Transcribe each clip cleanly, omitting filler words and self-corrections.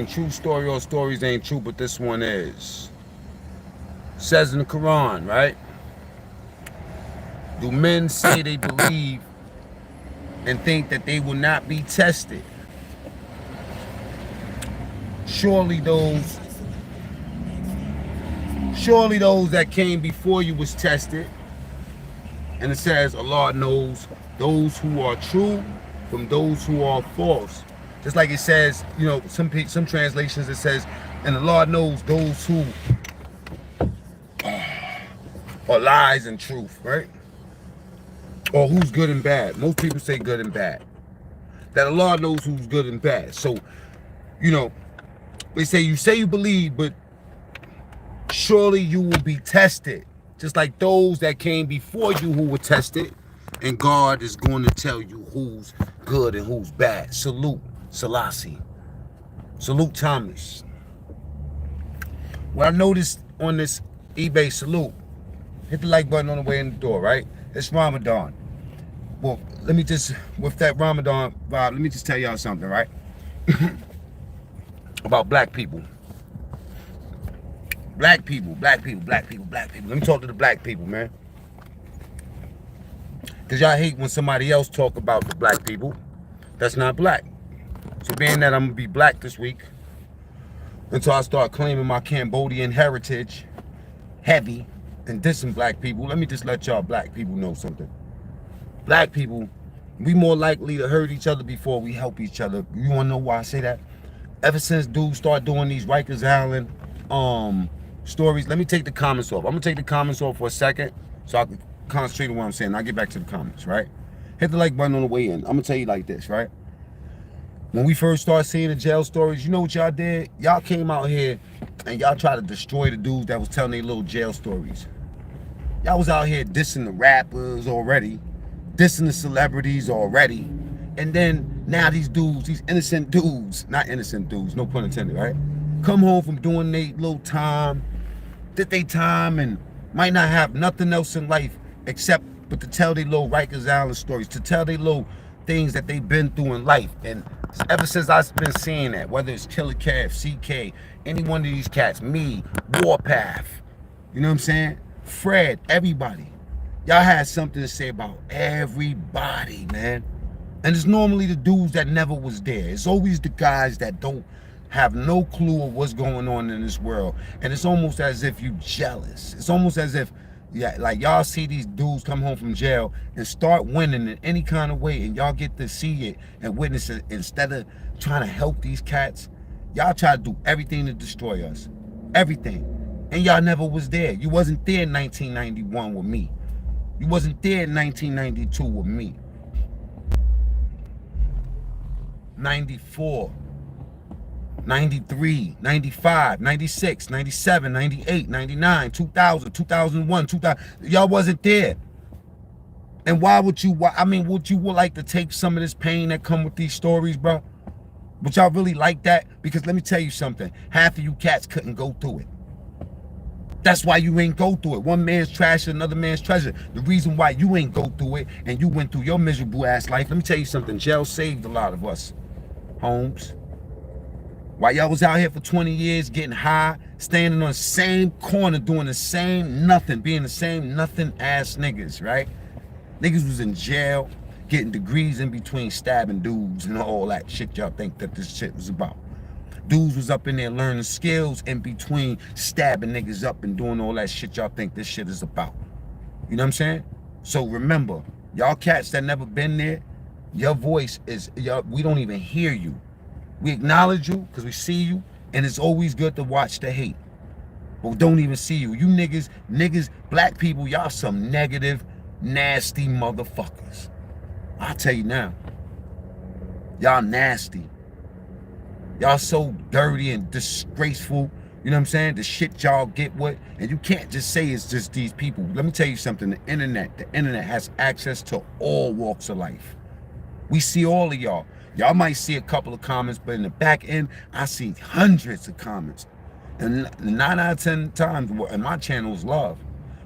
True story or stories ain't true, but this one is. Says in the Quran, right? Do men say they believe and think that they will not be tested? Surely those, surely those that came before you was tested. And it says Allah knows those who are true from those who are false. Just like it says, you know, some translations it says, and the Lord knows those who are lies and truth, right? Or who's good and bad. Most people say good and bad. That the Lord knows who's good and bad. So, you know, they say you believe, but surely you will be tested. Just like those that came before you who were tested. And God is going to tell you who's good and who's bad. Salute Selassie. Salute Thomas. What I noticed on this eBay salute, hit the like button on the way in the door, right? It's Ramadan. Well, let me just, with that Ramadan vibe, let me just tell y'all something, right? About black people. Black people. Let me talk to the black people, man. Because y'all hate when somebody else talk about the black people that's not black. So being that I'm going to be black this week, until I start claiming my Cambodian heritage heavy and dissing black people, let me just let y'all black people know something. Black people, we more likely to hurt each other before we help each other. You want to know why I say that? Ever since dudes start doing these Rikers Island stories, let me take the comments off. I'm going to take the comments off for a second so I can concentrate on what I'm saying. I'll get back to the comments, right? Hit the like button on the way in. I'm going to tell you like this, right? When we first started seeing the jail stories, you know what y'all did? Y'all came out here and y'all tried to destroy the dudes that was telling their little jail stories. Y'all was out here dissing the rappers already, dissing the celebrities already. And then now these dudes, these innocent dudes, not innocent dudes, no pun intended, right? Come home from doing their little time, did their time, and might not have nothing else in life except but to tell their little Rikers Island stories, to tell their little things that they've been through in life. And ever since I've been seeing that, whether it's Killer Calf, CK, any one of these cats, me, Warpath, you know what I'm saying? Fred, everybody. Y'all had something to say about everybody, man. And it's normally the dudes that never was there. It's always the guys that don't have no clue of what's going on in this world. And it's almost as if you jealous. It's almost as if, yeah, like y'all see these dudes come home from jail and start winning in any kind of way, and y'all get to see it and witness it. Instead of trying to help these cats, y'all try to do everything to destroy us. Everything. And y'all never was there. You wasn't there in 1991 with me. You wasn't there in 1992 with me. 94, 93, 95, 96, 97, 98, 99, 2000, 2001, 2000. Y'all wasn't there. And why would you, would you like to take some of this pain that come with these stories, bro? Would y'all really like that? Because let me tell you something. Half of you cats couldn't go through it. That's why you ain't go through it. One man's trash is another man's treasure. The reason why you ain't go through it and you went through your miserable ass life, let me tell you something. Jail saved a lot of us, Holmes. While y'all was out here for 20 years getting high, standing on the same corner, doing the same nothing, being the same nothing ass niggas, right? Niggas was in jail, getting degrees in between stabbing dudes and all that shit y'all think that this shit was about. Dudes was up in there learning skills in between stabbing niggas up and doing all that shit y'all think this shit is about. You know what I'm saying? So remember, y'all cats that never been there, your voice is, we don't even hear you. We acknowledge you because we see you, and it's always good to watch the hate. But we don't even see you. You niggas, black people, y'all some negative, nasty motherfuckers. I'll tell you now. Y'all nasty. Y'all so dirty and disgraceful. You know what I'm saying? The shit y'all get with. And you can't just say it's just these people. Let me tell you something. The internet has access to all walks of life. We see all of y'all. Y'all might see a couple of comments, but in the back end, I see hundreds of comments. And 9 out of 10 times, and my channel is love.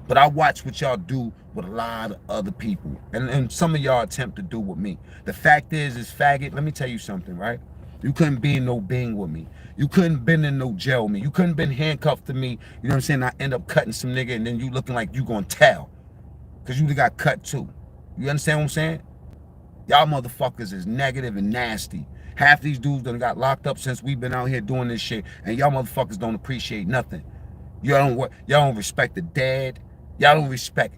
But I watch what y'all do with a lot of other people. And some of y'all attempt to do with me. The fact is faggot, let me tell you something, right? You couldn't be in no bing with me. You couldn't been in no jail with me. You couldn't been handcuffed to me. You know what I'm saying? I end up cutting some nigga and then you looking like you gonna tell. Cause you got cut too. You understand what I'm saying? Y'all motherfuckers is negative and nasty. Half these dudes done got locked up since we've been out here doing this shit, and y'all motherfuckers don't appreciate nothing. Y'all don't respect the dead. Y'all don't respect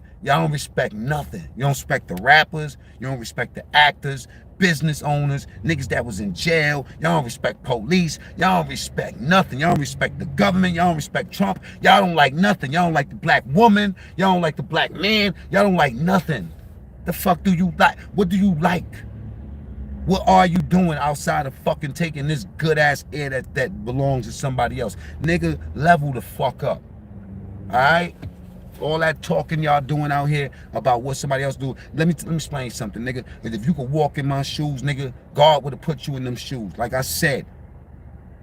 nothing. You don't respect the rappers. You don't respect the actors, business owners, niggas that was in jail. Y'all don't respect police. Y'all don't respect nothing. Y'all don't respect the government. Y'all don't respect Trump. Y'all don't like nothing. Y'all don't like the black woman. Y'all don't like the black man. Y'all don't like nothing. The fuck do you like? What do you like? What are you doing outside of fucking taking this good ass air that belongs to somebody else? Nigga, level the fuck up. Alright? All that talking y'all doing out here about what somebody else do. Let me explain something, nigga. If you could walk in my shoes, nigga, God would have put you in them shoes. Like I said.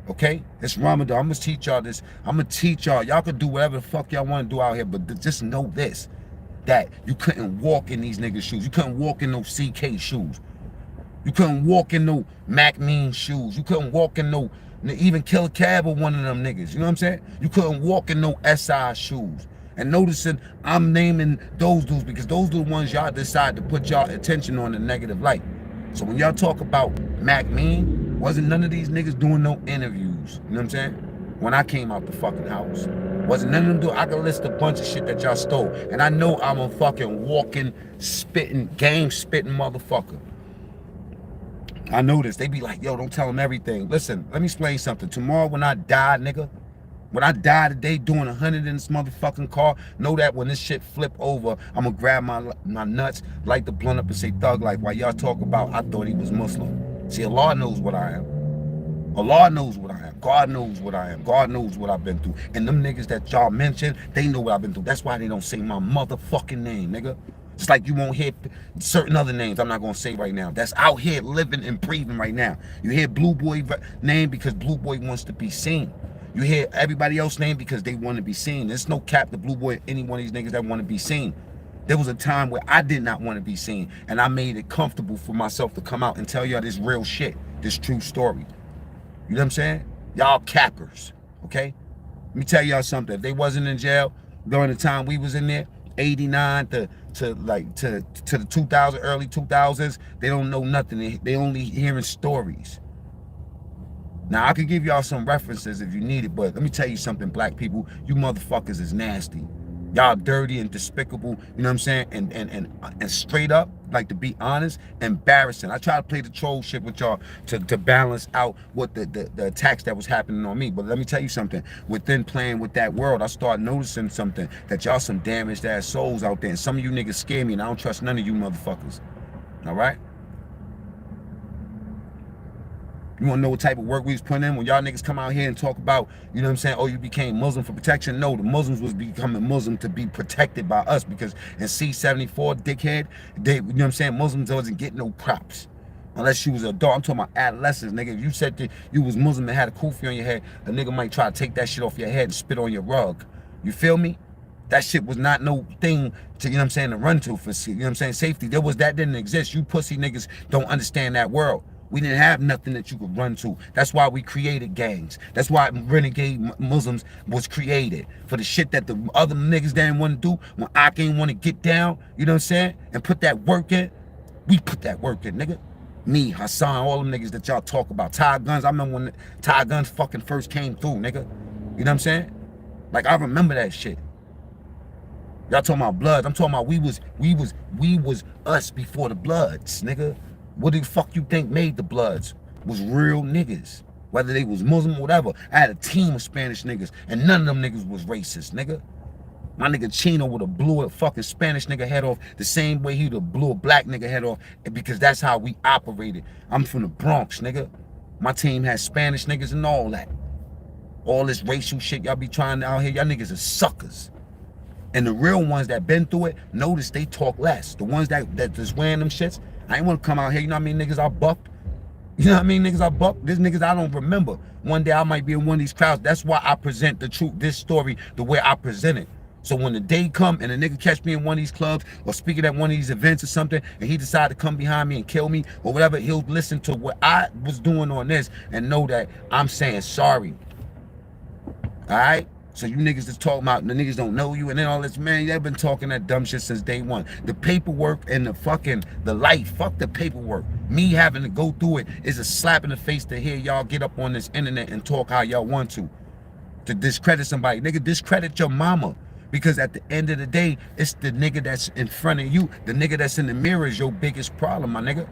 Okay? It's Ramadan. I'm gonna teach y'all this. I'm gonna teach y'all. Y'all could do whatever the fuck y'all want to do out here, but just know this. That you couldn't walk in these niggas' shoes. You couldn't walk in those CK shoes. You couldn't walk in no MacMean shoes. You couldn't walk in no, even Kill a Cab or one of them niggas. You know what I'm saying? You couldn't walk in no SI shoes. And noticing I'm naming those dudes because those are the ones y'all decide to put y'all attention on the negative light. So when y'all talk about MacMean, wasn't none of these niggas doing no interviews. You know what I'm saying? When I came out the fucking house. Wasn't none of them doing. I can list a bunch of shit that y'all stole. And I know I'm a fucking walking, spitting, game spitting motherfucker. I know this. They be like, yo, don't tell them everything. Listen, let me explain something. Tomorrow when I die, nigga, when I die today doing 100 in this motherfucking car, know that when this shit flip over, I'm gonna grab my nuts, light the blunt up and say thug life while y'all talk about I thought he was Muslim. See, Allah knows what I am. Allah knows what I am. God knows what I am. God knows what I've been through. And them niggas that y'all mentioned, they know what I've been through. That's why they don't say my motherfucking name, nigga. It's like you won't hear certain other names I'm not gonna say right now. That's out here living and breathing right now. You hear Blue Boy name because Blue Boy wants to be seen. You hear everybody else name because they want to be seen. There's no cap to Blue Boy, any one of these niggas that want to be seen. There was a time where I did not want to be seen, and I made it comfortable for myself to come out and tell y'all this real shit, this true story. You know what I'm saying? Y'all cappers, okay? Let me tell y'all something. If they wasn't in jail during the time we was in there, 89 to the 2000, early 2000s, they don't know nothing. They only hearing stories. Now, I could give y'all some references if you need it, but let me tell you something, black people. You motherfuckers is nasty. Y'all dirty and despicable, you know what I'm saying? And straight up, like to be honest, embarrassing. I try to play the troll shit with y'all to balance out what the attacks that was happening on me. But let me tell you something. Within playing with that world, I start noticing something, that y'all some damaged ass souls out there. And some of you niggas scare me, and I don't trust none of you motherfuckers. All right? You want to know what type of work we was putting in when y'all niggas come out here and talk about, you know what I'm saying, oh, you became Muslim for protection? No, the Muslims was becoming Muslim to be protected by us, because in C-74, dickhead, they, you know what I'm saying, Muslims wasn't getting no props. Unless you was an adult. I'm talking about adolescents, nigga. If you said that you was Muslim and had a kufi on your head, a nigga might try to take that shit off your head and spit on your rug. You feel me? That shit was not no thing to, you know what I'm saying, to run to for, you know what I'm saying, safety. That didn't exist. You pussy niggas don't understand that world. We didn't have nothing that you could run to. That's why we created gangs. That's why Renegade Muslims was created. For the shit that the other niggas didn't want to do. When I didn't want to get down, you know what I'm saying, and put that work in, we put that work in, nigga. Me, Hassan, all them niggas that y'all talk about. Ty Guns, I remember when Ty Guns fucking first came through, nigga. You know what I'm saying? Like, I remember that shit. Y'all talking about Bloods. I'm talking about we was us before the Bloods, nigga. What the fuck you think made the Bloods? Was real niggas. Whether they was Muslim or whatever. I had a team of Spanish niggas, and none of them niggas was racist, nigga. My nigga Chino would have blew a fucking Spanish nigga head off the same way he would have blew a black nigga head off, because that's how we operated. I'm from the Bronx, nigga. My team had Spanish niggas and all that. All this racial shit y'all be trying out here, y'all niggas are suckers. And the real ones that been through it, notice they talk less. The ones that just wearing them shits, I ain't want to come out here, you know what I mean, niggas I bucked. You know what I mean, niggas I bucked. There's niggas I don't remember. One day I might be in one of these crowds. That's why I present the truth, this story, the way I present it. So when the day come and a nigga catch me in one of these clubs or speaking at one of these events or something, and he decide to come behind me and kill me or whatever, he'll listen to what I was doing on this and know that I'm saying sorry. All right? So you niggas just talking about the niggas don't know you and then all this, man, they've been talking that dumb shit since day one. The paperwork and the life, fuck the paperwork. Me having to go through it is a slap in the face to hear y'all get up on this internet and talk how y'all want to discredit somebody. Nigga, discredit your mama. Because at the end of the day, it's the nigga that's in front of you. The nigga that's in the mirror is your biggest problem, my nigga.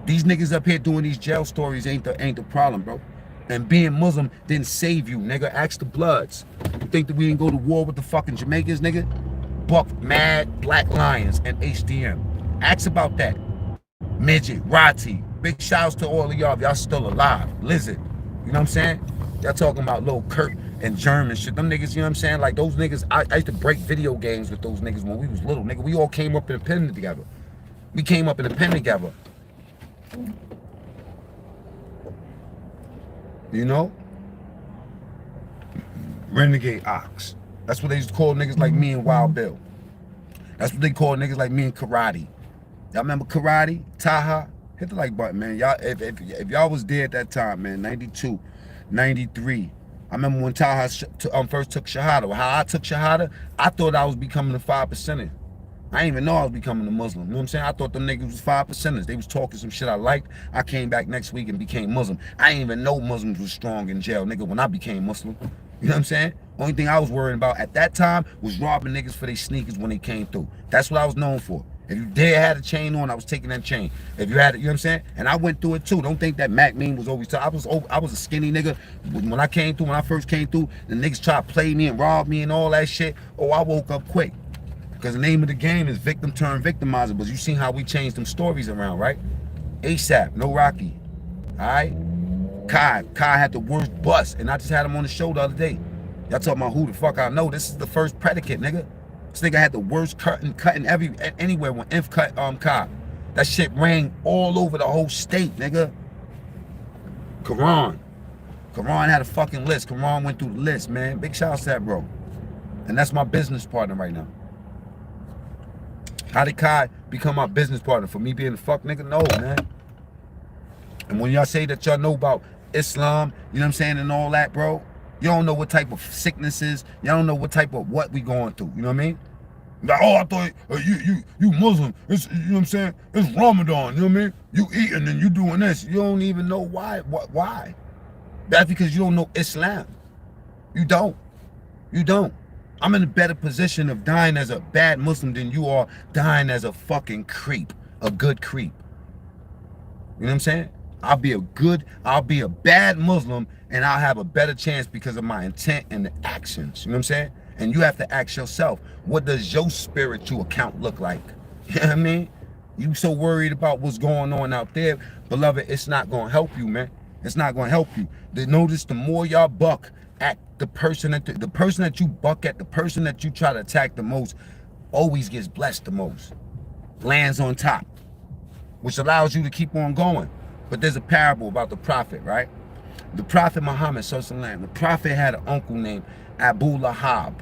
These niggas up here doing these jail stories ain't the problem, bro. And being Muslim didn't save you, nigga. Ask the Bloods. You think that we didn't go to war with the fucking Jamaicans, nigga? Buck, Mad, Black Lions, and HDM. Ask about that. Midget, Rati. Big shouts to all of y'all if y'all still alive. Lizard. You know what I'm saying? Y'all talking about Lil Kurt and German shit. Them niggas, you know what I'm saying? Like those niggas, I used to break video games with those niggas when we was little, nigga. We all came up in a pen together. We came up in a pen together. You know? Renegade Ox. That's what they used to call niggas like me and Wild Bill. That's what they call niggas like me and Karate. Y'all remember Karate? Taha? Hit the like button, man. Y'all, if y'all was there at that time, man, 92, 93. I remember when Taha first took Shahada. How I took Shahada, I thought I was becoming a 5%er. I didn't even know I was becoming a Muslim. You know what I'm saying? I thought them niggas was 5%ers. They was talking some shit I liked. I came back next week and became Muslim. I didn't even know Muslims was strong in jail, nigga, when I became Muslim. You know what I'm saying? Only thing I was worrying about at that time was robbing niggas for their sneakers when they came through. That's what I was known for. If you had a chain on, I was taking that chain. If you had it, you know what I'm saying? And I went through it too. Don't think that MacMean was always tough. I was a skinny nigga. When I first came through, the niggas tried to play me and rob me and all that shit. Oh, I woke up quick. Because the name of the game is victim turn victimizer. But you seen how we changed them stories around, right? ASAP, no Rocky. Alright? Kai had the worst bust. And I just had him on the show the other day. Y'all talking about who the fuck I know. This is the first predicate, nigga. This nigga had the worst cutting anywhere when Inf cut Kai. That shit rang all over the whole state, nigga. Quran had a fucking list. Quran went through the list, man. Big shout out to that, bro. And that's my business partner right now. How did Kai become my business partner? For me being a fuck nigga? No, man. And when y'all say that y'all know about Islam, you know what I'm saying, and all that, bro, you don't know what type of sicknesses, you don't know what type of what we going through, you know what I mean? Like, oh, I thought you Muslim, it's, you know what I'm saying, it's Ramadan, you know what I mean? You eating and you doing this, you don't even know why. Why? That's because you don't know Islam. You don't. I'm in a better position of dying as a bad Muslim than you are dying as a fucking creep, a good creep. You know what I'm saying? I'll be a bad Muslim and I'll have a better chance because of my intent and the actions. You know what I'm saying? And you have to ask yourself, what does your spiritual account look like? You know what I mean? You so worried about what's going on out there, beloved, it's not going to help you, man. It's not going to help you. Notice the more y'all buck at the person that you buck at, the person that you try to attack the most, always gets blessed the most. Lands on top, which allows you to keep on going. But there's a parable about the prophet, right? The prophet Muhammad, the prophet had an uncle named Abu Lahab,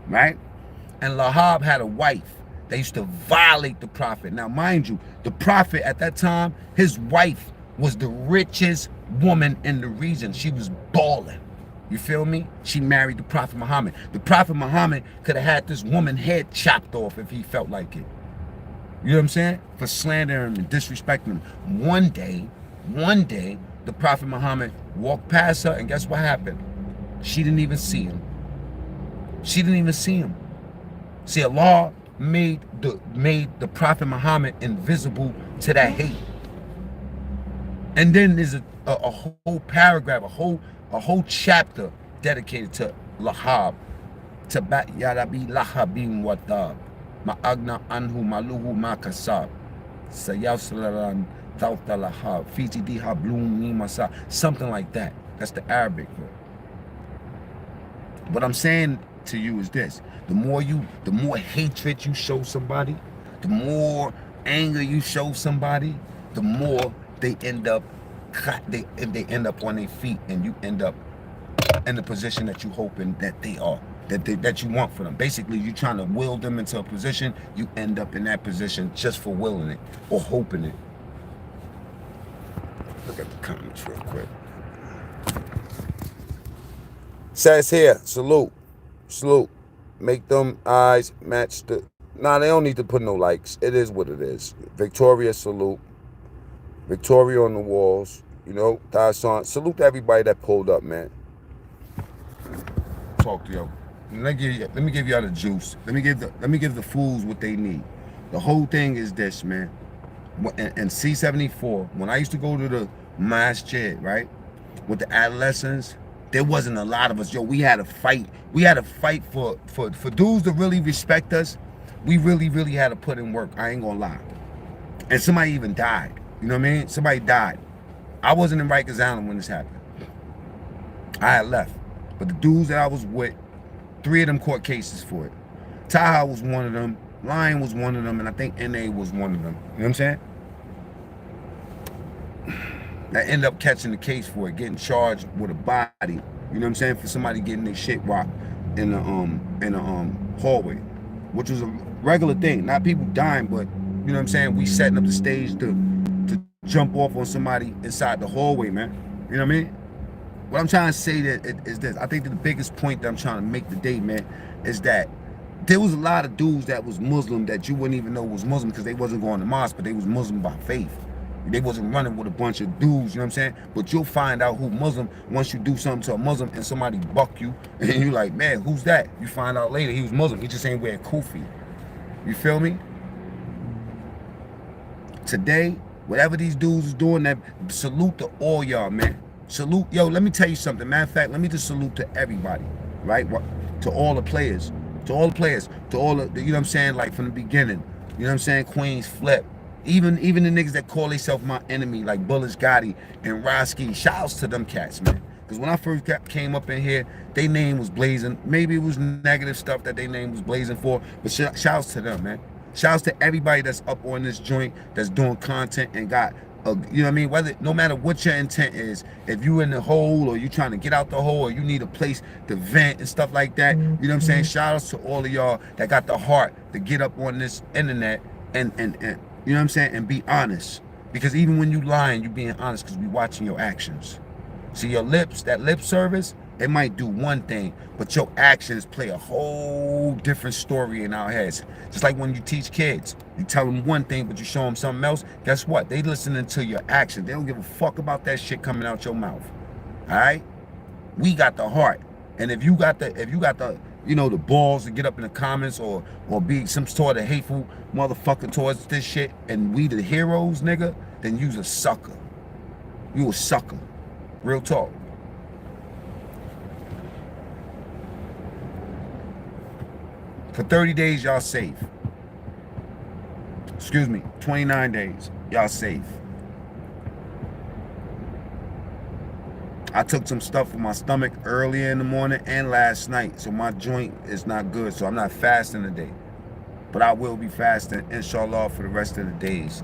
right? And Lahab had a wife. They used to violate the prophet. Now, mind you, the prophet at that time, his wife was the richest woman in the region. She was balling. You feel me? She married the prophet Muhammad. The prophet Muhammad could have had this woman's head chopped off if he felt like it. You know what I'm saying? For slandering and disrespecting him. One day, the prophet Muhammad walked past her, and guess what happened? She didn't even see him. See, Allah made the prophet Muhammad invisible to that hate. And then there's a whole paragraph, a whole chapter dedicated to Lahab. Tabat Yarabi Lahabim Watab. Ma'agna anhu maluhu makasab. Sayawsalaran Tauta Lahab. Fiti diha bloom nimasa. Something like that. That's the Arabic word. What I'm saying to you is this: the more hatred you show somebody, the more anger you show somebody, the more they end up on their feet, and you end up in the position that you hoping that they are. that you want for them. Basically, you trying to will them into a position, you end up in that position just for willing it or hoping it. Look at the comments real quick. Says here, salute, salute. Make them eyes match the. Nah, they don't need to put no likes. It is what it is. Victoria, salute. Victoria on the walls. You know, Dyson. Salute to everybody that pulled up, man. Talk to you. Let me give y'all the juice. Let me give the fools what they need. The whole thing is this, man. And C-74, when I used to go to the masjid, right, with the adolescents, there wasn't a lot of us. Yo, we had to fight. We had to fight for dudes to really respect us. We really had to put in work. I ain't gonna lie. And somebody even died. You know what I mean? Somebody died. I wasn't in Rikers Island when this happened. I had left. But the dudes that I was with, 3 of them caught cases for it. Taha was one of them. Lion was one of them. And I think NA was one of them. You know what I'm saying? I ended up catching the case for it, getting charged with a body. You know what I'm saying? For somebody getting their shit rocked in the hallway, which was a regular thing. Not people dying, but you know what I'm saying? We setting up the stage to jump off on somebody inside the hallway, man. You know what I mean? What I'm trying to say is this. I think that the biggest point that I'm trying to make today, man, is that there was a lot of dudes that was Muslim that you wouldn't even know was Muslim because they wasn't going to mosque, but they was Muslim by faith. They wasn't running with a bunch of dudes, you know what I'm saying? But you'll find out who Muslim once you do something to a Muslim and somebody buck you, and you like, man, who's that? You find out later he was Muslim. He just ain't wearing kufi. You feel me? Today, whatever these dudes is doing, that salute to all y'all, man. Salute, yo, let me tell you something. Matter of fact, let me just salute to everybody, right? To all the players, to all the you know what I'm saying, like from the beginning. You know what I'm saying? Queens, Flip. Even the niggas that call themselves my enemy, like Bullish Gotti and Roski. Shouts to them cats, man. Because when I first came up in here, their name was blazing. Maybe it was negative stuff that their name was blazing for, but shouts to them, man. Shouts to everybody that's up on this joint, that's doing content and got, you know what I mean? No matter what your intent is, if you in the hole or you trying to get out the hole or you need a place to vent and stuff like that, you know what I'm saying? Shout outs to all of y'all that got the heart to get up on this internet and you know what I'm saying, and be honest. Because even when you lying, you being honest because we watching your actions. See, your lips, that lip service, it might do one thing, but your actions play a whole different story in our heads. Just like when you teach kids, you tell them one thing, but you show them something else. Guess what? They listening to your actions. They don't give a fuck about that shit coming out your mouth. All right? We got the heart, and if you got the you know, the balls to get up in the comments or be some sort of hateful motherfucker towards this shit, and we the heroes, nigga, then you's a sucker. You a sucker. Real talk. For 30 days, y'all safe. Excuse me, 29 days, y'all safe. I took some stuff for my stomach earlier in the morning and last night, so my joint is not good, so I'm not fasting today. But I will be fasting, inshallah, for the rest of the days.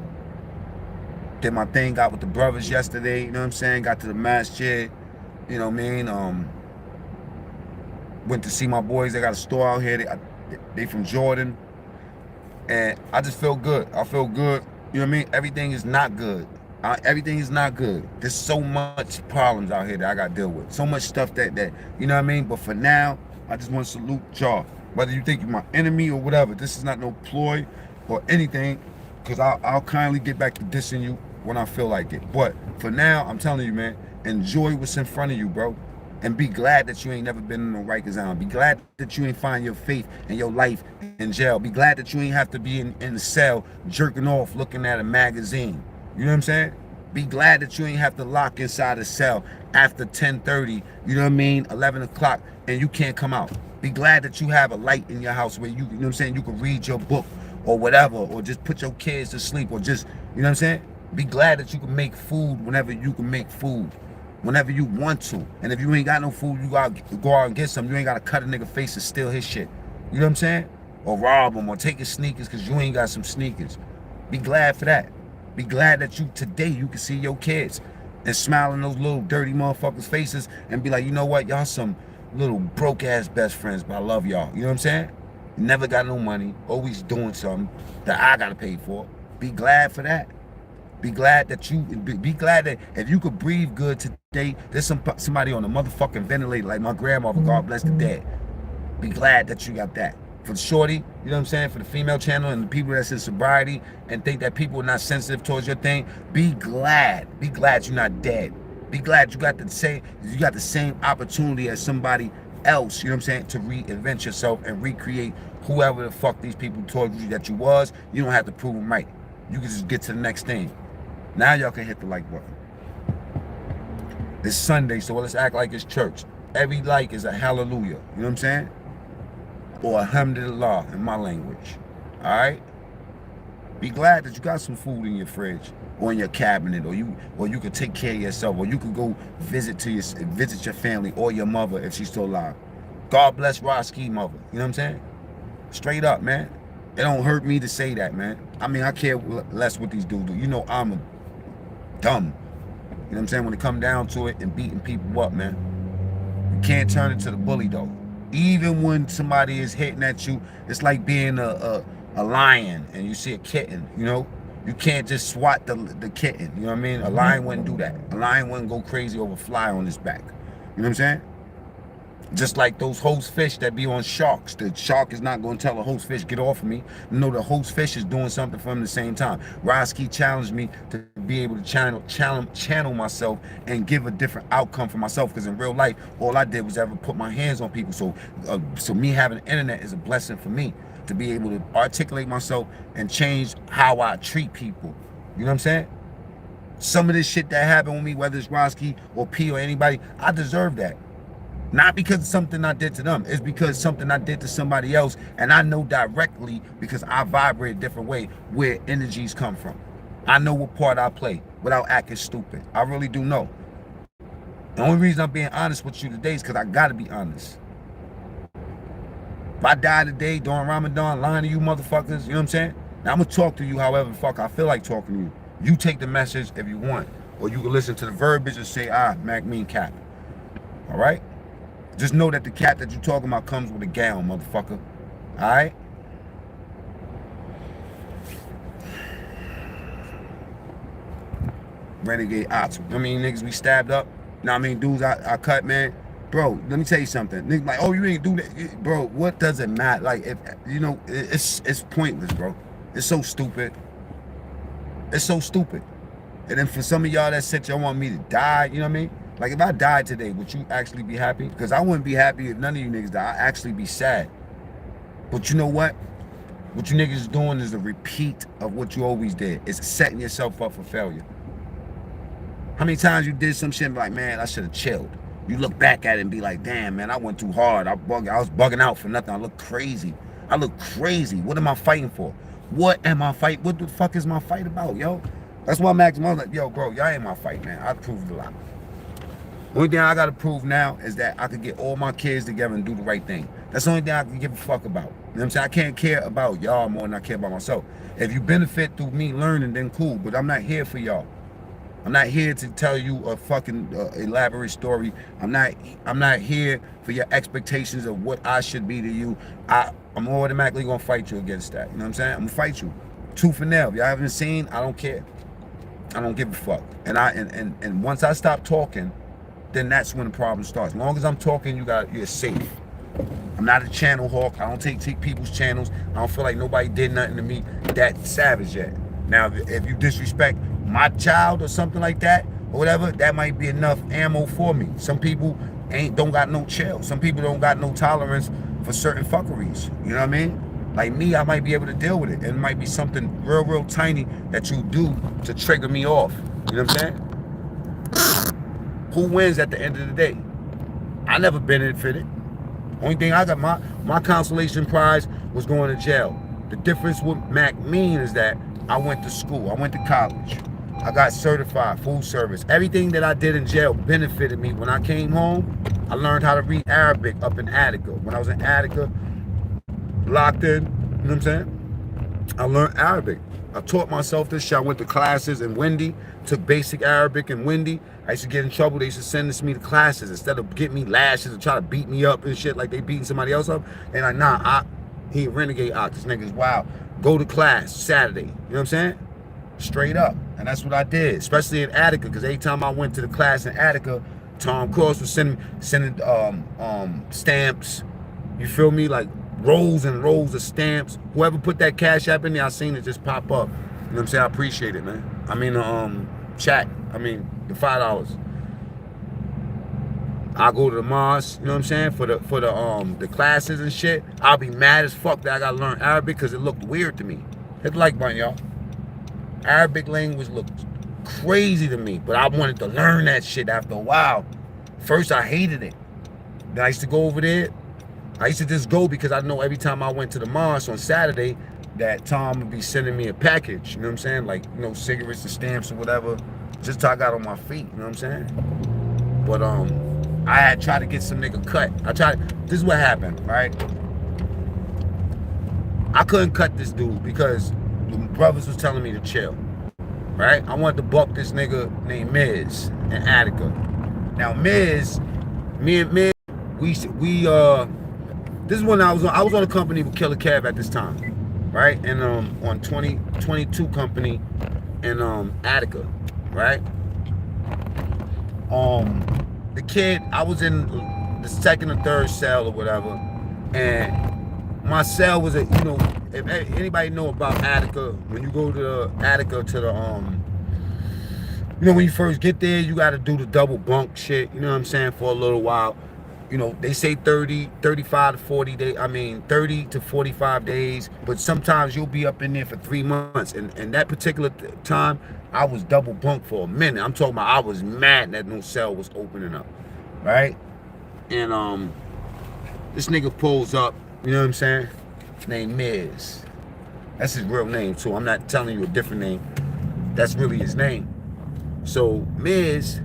Did my thing, got with the brothers yesterday, you know what I'm saying? Got to the masjid, you know what I mean? Went to see my boys. They got a store out here. They from Jordan. And I just feel good. I feel good. You know what I mean? Everything is not good. Everything is not good. There's so much problems out here that I got to deal with. So much stuff that you know what I mean? But for now, I just want to salute y'all. Whether you think you're my enemy or whatever, this is not no ploy or anything, because I'll kindly get back to dissing you when I feel like it. But for now, I'm telling you, man, enjoy what's in front of you, bro. And be glad that you ain't never been in no Rikers Island. Be glad that you ain't find your faith and your life in jail. Be glad that you ain't have to be in the cell jerking off looking at a magazine. You know what I'm saying? Be glad that you ain't have to lock inside a cell after 10:30, you know what I mean, 11 o'clock, and you can't come out. Be glad that you have a light in your house where you know what I'm saying, you can read your book or whatever, or just put your kids to sleep, or just, you know what I'm saying? Be glad that you can make food whenever you can make food, whenever you want to. And if you ain't got no food, you gotta go out and get some. You ain't gotta cut a nigga face and steal his shit. You know what I'm saying? Or rob him, or take his sneakers because you ain't got some sneakers. Be glad for that. Be glad that today you can see your kids and smile in those little dirty motherfuckers' faces and be like, you know what, y'all some little broke ass best friends, but I love y'all. You know what I'm saying? Never got no money, always doing something that I gotta pay for. Be glad for that. Be glad that be glad that if you could breathe good today, there's somebody on a motherfucking ventilator like my grandmother, God bless the dead. Be glad that you got that. For the shorty, you know what I'm saying, for the female channel and the people that's in sobriety and think that people are not sensitive towards your thing, be glad. Be glad you're not dead. Be glad you got the same opportunity as somebody else, you know what I'm saying, to reinvent yourself and recreate whoever the fuck these people told you that you was. You don't have to prove them right. You can just get to the next thing. Now y'all can hit the like button. It's Sunday, so let's act like it's church. Every like is a hallelujah, you know what I'm saying? Or alhamdulillah in my language. All right? Be glad that you got some food in your fridge or in your cabinet, or you could take care of yourself, or you could go visit your family or your mother if she's still alive. God bless Roski mother. You know what I'm saying? Straight up, man. It don't hurt me to say that, man. I mean, I care less what these dudes do. You know I'm dumb. You know what I'm saying? When it come down to it and beating people up, man. You can't turn it to the bully though. Even when somebody is hitting at you, it's like being a lion and you see a kitten, you know? You can't just swat the kitten, you know what I mean? A lion wouldn't do that. A lion wouldn't go crazy over a fly on his back. You know what I'm saying? Just like those host fish that be on sharks. The shark is not going to tell a host fish, get off of me. No, the host fish is doing something for him at the same time. Roski challenged me to be able to channel myself and give a different outcome for myself, because in real life, all I did was ever put my hands on people. So me having the internet is a blessing for me to be able to articulate myself and change how I treat people. You know what I'm saying? Some of this shit that happened with me, whether it's Roski or P or anybody, I deserve that. Not because of something I did to them. It's because something I did to somebody else, and I know directly, because I vibrate a different way, where energies come from. I know what part I play without acting stupid. I really do know. The only reason I'm being honest with you today is because I gotta be honest. If I die today during Ramadan lying to you motherfuckers, you know what I'm saying? Now I'm gonna talk to you however the fuck I feel like talking to you. You take the message if you want, or you can listen to the verbiage and say, MacMean cap. All right? Just know that the cat that you're talking about comes with a gown, motherfucker. All right? Renegade ops. I mean, niggas we stabbed up. Now, I mean, dudes I cut, man. Bro, let me tell you something. Niggas like, oh, you ain't do that. Bro, what does it matter? Like, if you know, it's pointless, bro. It's so stupid. It's so stupid. And then for some of y'all that said y'all want me to die, you know what I mean? Like, if I died today, would you actually be happy? Because I wouldn't be happy if none of you niggas died. I'd actually be sad. But you know what? What you niggas is doing is a repeat of what you always did. It's setting yourself up for failure. How many times you did some shit and be like, man, I should have chilled. You look back at it and be like, damn, man, I went too hard. I was bugging out for nothing. I look crazy. I look crazy. What am I fighting for? What am I fighting? What the fuck is my fight about, yo? That's why I'm asking. I'm like, yo, bro, y'all ain't my fight, man. I proved a lot. The only thing I gotta prove now is that I could get all my kids together and do the right thing. That's the only thing I can give a fuck about. You know what I'm saying? I can't care about y'all more than I care about myself. If you benefit through me learning, then cool. But I'm not here for y'all. I'm not here to tell you a fucking elaborate story. I'm not here for your expectations of what I should be to you. I'm automatically gonna fight you against that. You know what I'm saying? I'm gonna fight you. Tooth and nail. If y'all haven't seen, I don't care. I don't give a fuck. And once I stop talking, then that's when the problem starts. As long as I'm talking, you're safe. I'm not a channel hawk. I don't take people's channels. I don't feel like nobody did nothing to me that savage yet. Now, if you disrespect my child or something like that, or whatever, that might be enough ammo for me. Some people don't got no chill. Some people don't got no tolerance for certain fuckeries. You know what I mean? Like me, I might be able to deal with it. And it might be something real, real tiny that you do to trigger me off. You know what I'm saying? Who wins at the end of the day? I never benefited. Only thing I got, my consolation prize was going to jail. The difference with MacMean is that I went to school. I went to college. I got certified, full service. Everything that I did in jail benefited me. When I came home, I learned how to read Arabic up in Attica. When I was in Attica, locked in, you know what I'm saying? I learned Arabic. I taught myself this shit. I went to classes in Wendy, took basic Arabic in Wendy. I used to get in trouble. They used to send this me to classes instead of getting me lashes and try to beat me up and shit like they beating somebody else up. And like, nah, he Renegade this nigga's wild. Go to class Saturday. You know what I'm saying? Straight up. And that's what I did, especially in Attica, because every time I went to the class in Attica, Tom Cross was sending stamps. You feel me? Like rolls and rolls of stamps. Whoever put that Cash App in there, I seen it just pop up. You know what I'm saying? I appreciate it, man. I mean, chat. I mean, the $5. I go to the mosque, you know what I'm saying, for the classes and shit. I'll be mad as fuck that I gotta learn Arabic because it looked weird to me. Hit the like button, y'all. Arabic language looked crazy to me, but I wanted to learn that shit after a while. First, I hated it. Then I used to go over there. I used to just go because I know every time I went to the mosque on Saturday that Tom would be sending me a package, you know what I'm saying? Like, you know, cigarettes and stamps or whatever, just till I got on my feet, you know what I'm saying? But I had tried to get some nigga cut. This is what happened, right? I couldn't cut this dude because the brothers was telling me to chill, right? I wanted to buck this nigga named Miz in Attica. Now Miz, me and Miz, this is when I was on a company with Killer Cab at this time, right? And on 2022 company in Attica, right? The kid, I was in the second or third cell or whatever, and my cell was you know, if anybody know about Attica, when you go to Attica to the you know, when you first get there, you got to do the double bunk shit, you know what I'm saying, for a little while. You know, they say 35 to 40 days, 30 to 45 days, but sometimes you'll be up in there for 3 months. And that particular time, I was double bunked for a minute. I'm talking about I was mad that no cell was opening up, right? And this nigga pulls up, you know what I'm saying? Named Miz. That's his real name too. I'm not telling you a different name. That's really his name. So Miz,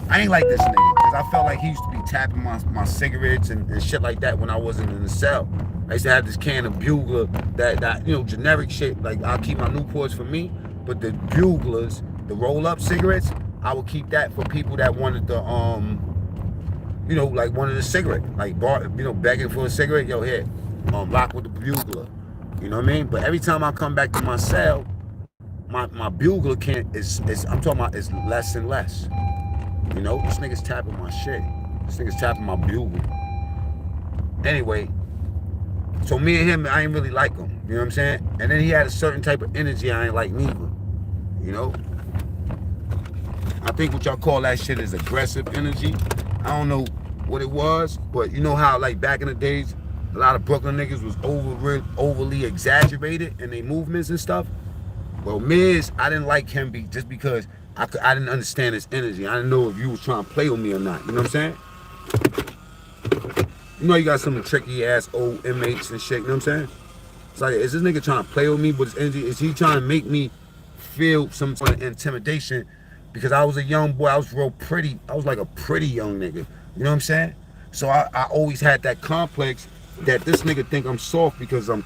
I ain't like this nigga because I felt like he used to be tapping my cigarettes and shit like that when I wasn't in the cell. I used to have this can of Bugler that you know, generic shit. Like, I'll keep my Newports for me, but the Buglers, the roll-up cigarettes, I would keep that for people that wanted the you know, like wanted a cigarette, like you know, begging for a cigarette. Yo, here, rock with the Bugler. You know what I mean? But every time I come back to my cell, my Bugler is I'm talking about, it's less and less. You know, this nigga's tapping my shit. This nigga's tapping my Bugle. Anyway, so me and him, I ain't really like him. You know what I'm saying? And then he had a certain type of energy I ain't like neither. You know? I think what y'all call that shit is aggressive energy. I don't know what it was, but you know how, like, back in the days, a lot of Brooklyn niggas was overly exaggerated in their movements and stuff. Well, Miz, I didn't like him just because I didn't understand his energy. I didn't know if you was trying to play with me or not. You know what I'm saying? You know, you got some tricky ass old inmates and shit. You know what I'm saying? It's like, is this nigga trying to play with me? But his energy, is he trying to make me feel some sort of intimidation? Because I was a young boy. I was real pretty. I was like a pretty young nigga. You know what I'm saying? So I always had that complex that this nigga think I'm soft because I'm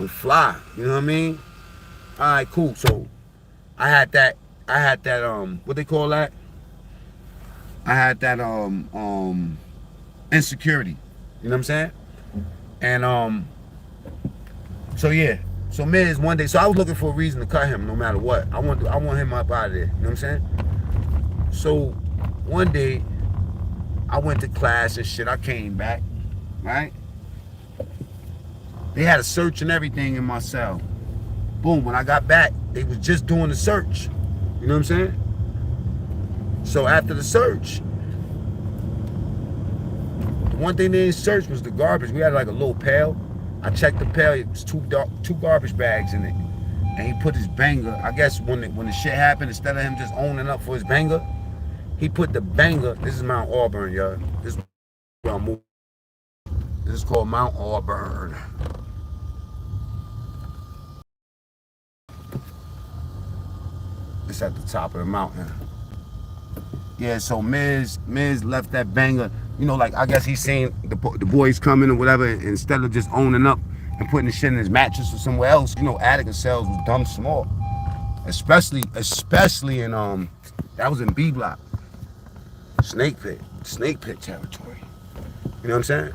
fly. You know what I mean? All right, cool. So I had that what they call that? I had that insecurity. You know what I'm saying? And so yeah. So Miz one day, so I was looking for a reason to cut him no matter what. I want him up out of there. You know what I'm saying? So one day I went to class and shit. I came back, right? They had a search and everything in my cell. Boom, when I got back, they was just doing the search. You know what I'm saying? So after the search, the one thing they didn't search was the garbage. We had like a little pail. I checked the pail, it was two garbage bags in it. And he put his banger, I guess when the shit happened, instead of him just owning up for his banger, he put the banger, this is Mount Auburn, y'all. This is where I'm moving. This is called Mount Auburn. It's at the top of the mountain. Yeah, so Miz left that banger. You know, like, I guess he's seen the boys coming or whatever, and instead of just owning up and putting the shit in his mattress or somewhere else. You know, attic cells was dumb small. Especially in that was in B block. Snake pit territory. You know what I'm saying?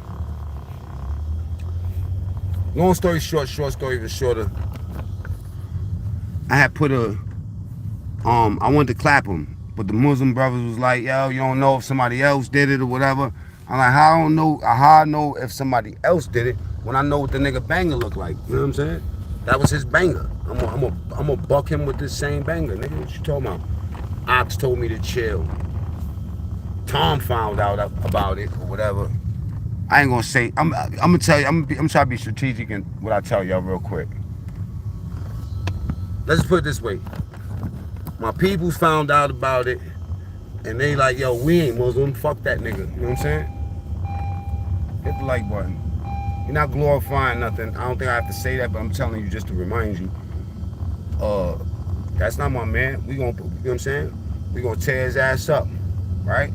Long story short story even shorter. I had put I wanted to clap him, but the Muslim brothers was like, yo, you don't know if somebody else did it or whatever. I'm like, how I know if somebody else did it when I know what the nigga banger looked like. You know what I'm saying? That was his banger. I'm gonna buck him with this same banger, nigga. What you talking about? Ox told me to chill. Tom found out about it or whatever. I ain't gonna say. I'm gonna tell you. I'm trying to be strategic in what I tell y'all real quick. Let's put it this way. My peoples found out about it, and they like, yo, we ain't Muslim. Fuck that nigga. You know what I'm saying? Hit the like button. You're not glorifying nothing. I don't think I have to say that, but I'm telling you just to remind you. That's not my man. We gonna, you know what I'm saying? We gonna tear his ass up, right?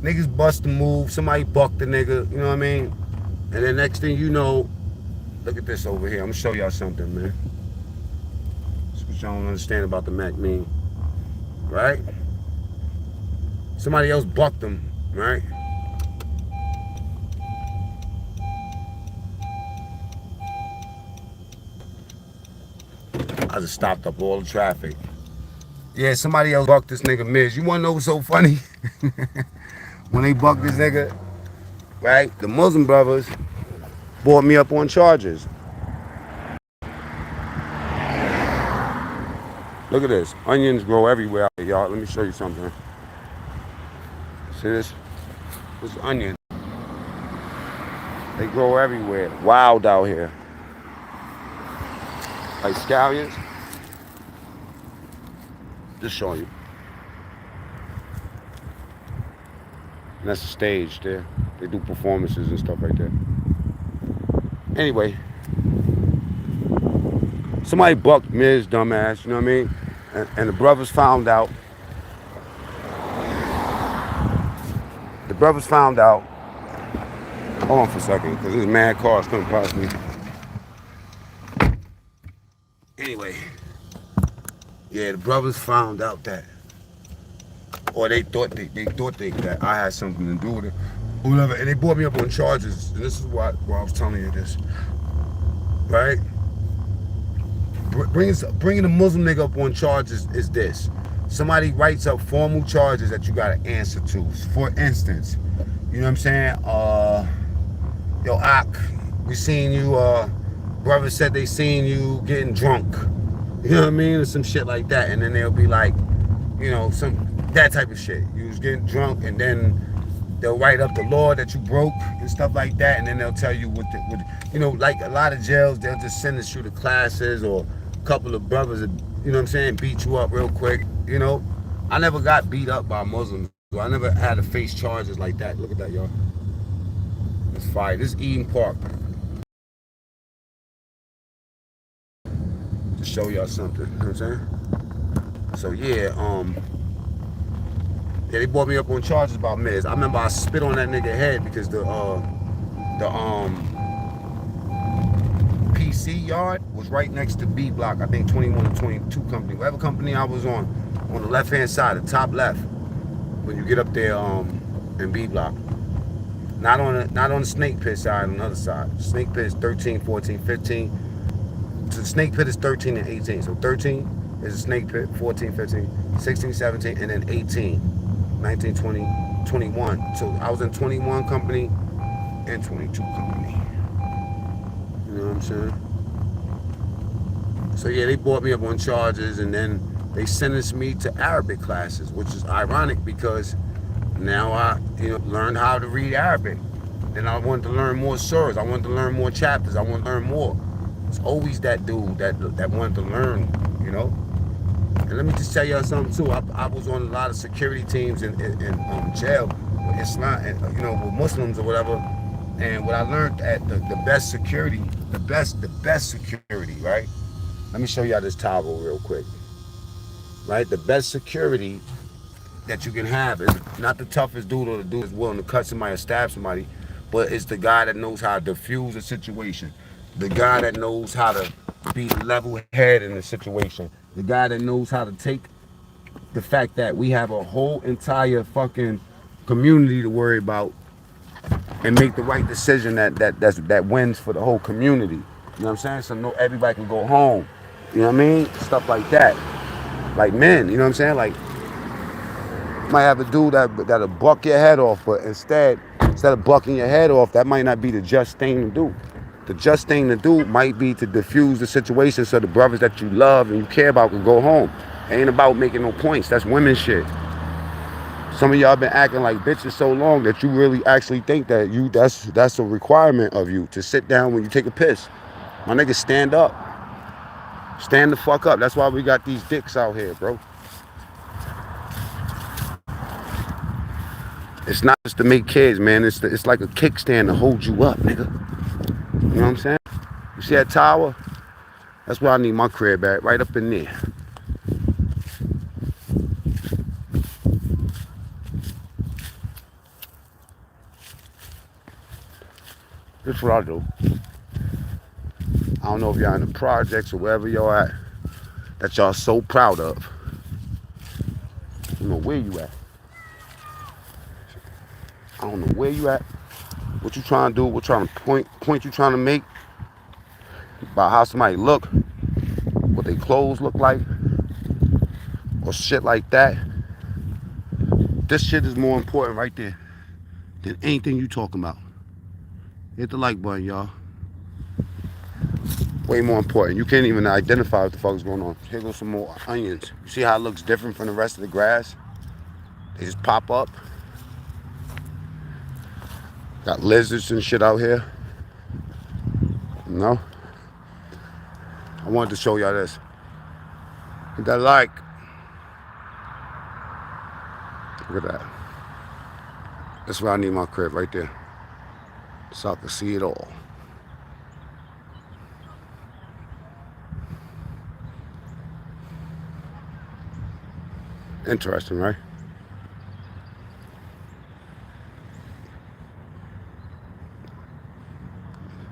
Niggas bust the move. Somebody bucked the nigga. You know what I mean? And then next thing you know, look at this over here. I'm gonna show y'all something, man. That's what y'all don't understand about the MacMean, right? Somebody else bucked them, right? I just stopped up all the traffic. Yeah, somebody else bucked this nigga Miz. You wanna know what's so funny? When they bucked this nigga, right? The Muslim brothers brought me up on charges. Look at this. Onions grow everywhere out here, y'all. Let me show you something. See this? This is onion. They grow everywhere. Wild out here. Like scallions. Just showing you. And that's the stage there. They do performances and stuff like that. Anyway. Somebody bucked Miz, dumbass, you know what I mean? And the brothers found out. The brothers found out. Hold on for a second, because there's mad cars coming past me. Anyway. Yeah, the brothers found out that, or they thought that I had something to do with it, or whatever, and they brought me up on charges. And this is why I was telling you this, right? Bringing a Muslim nigga up on charges is this: somebody writes up formal charges that you gotta answer to. For instance, you know what I'm saying? Yo, Ak, we seen you. Brother said they seen you getting drunk. You know what I mean? Or some shit like that. And then they'll be like, you know, that type of shit. You was getting drunk, and then they'll write up the law that you broke and stuff like that. And then they'll tell you what you know, like a lot of jails, they'll just send us you to classes, or a couple of brothers, you know what I'm saying, beat you up real quick. You know, I never got beat up by Muslims. So I never had to face charges like that. Look at that, y'all. It's fire. This is Eden Park. To show y'all something, you know what I'm saying? So yeah, they brought me up on charges about Miz. I remember I spit on that nigga head because the PC yard was right next to B block. I think 21 or 22 company, whatever company I was on the left hand side, the top left, when you get up there in B block. Not on the snake pit side, on the other side. Snake pit is 13, 14, 15. So the snake pit is 13 and 18. So 13 is a snake pit, 14, 15, 16, 17, and then 18, 19, 20, 21. So I was in 21 company and 22 company. You know what I'm saying? So yeah, they brought me up on charges, and then they sentenced me to Arabic classes, which is ironic because now I learned how to read Arabic. Then I wanted to learn more surahs. I wanted to learn more chapters. I wanted to learn more. It's always that dude that wanted to learn, you know. And let me just tell y'all something too. I was on a lot of security teams in jail with Islam, and with Muslims or whatever. And what I learned at the best security, the best security, right? Let me show y'all this towel real quick. Right, the best security that you can have is not the toughest dude or the dude that's willing to cut somebody or stab somebody, but it's the guy that knows how to defuse a situation. The guy that knows how to be level head in the situation. The guy that knows how to take the fact that we have a whole entire fucking community to worry about and make the right decision that wins for the whole community. You know what I'm saying? So no everybody can go home. You know what I mean? Stuff like that. Like men, you know what I'm saying? Like might have a dude that'll buck your head off, but instead of bucking your head off, that might not be the just thing to do. The just thing to do might be to diffuse the situation so the brothers that you love and you care about can go home. It ain't about making no points. That's women shit. Some of y'all been acting like bitches so long that you really actually think that that's a requirement of you to sit down when you take a piss. My niggas, stand up. Stand the fuck up. That's why we got these dicks out here, bro. It's not just to make kids, man. It's like a kickstand to hold you up, nigga. You know what I'm saying? You see that tower? That's where I need my crib at, right up in there. That's what I do. I don't know if y'all in the projects or wherever y'all at that y'all so proud of. I don't know where you at. I don't know where you at. What you trying to do? What trying to point you trying to make about how somebody look, what their clothes look like, or shit like that. This shit is more important right there than anything you talking about. Hit the like button, y'all. Way more important. You can't even identify what the fuck is going on. Here goes some more onions. You see how it looks different from the rest of the grass? They just pop up. Got lizards and shit out here. You know? I wanted to show y'all this. Hit that like. Look at that. That's where I need my crib, right there. So I can see it all. Interesting, right?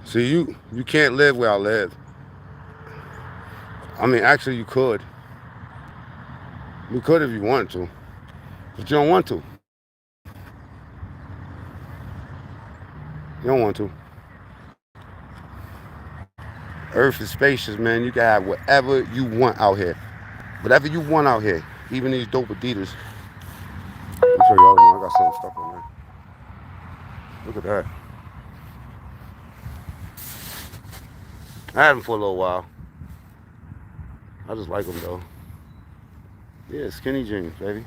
See, you can't live where I live. I mean, actually, you could. You could if you wanted to. But you don't want to. You don't want to. Earth is spacious, man. You can have whatever you want out here. Whatever you want out here. Even these dope Adidas. Let me show y'all, man. I got some stuff on there. Look at that. I had them for a little while. I just like them, though. Yeah, skinny jeans, baby.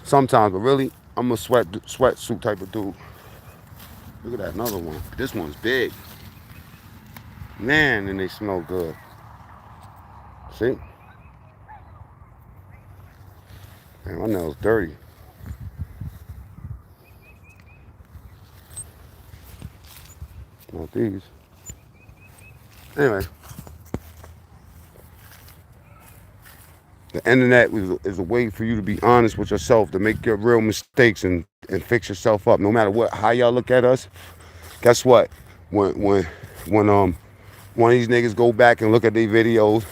Sometimes, but really, I'm a sweatsuit type of dude. Look at that, another one. This one's big. Man, and they smell good. See? Man, my nails dirty. Not these. Anyway. The internet is a way for you to be honest with yourself, to make your real mistakes and fix yourself up. No matter how y'all look at us, guess what? When one of these niggas go back and look at their videos,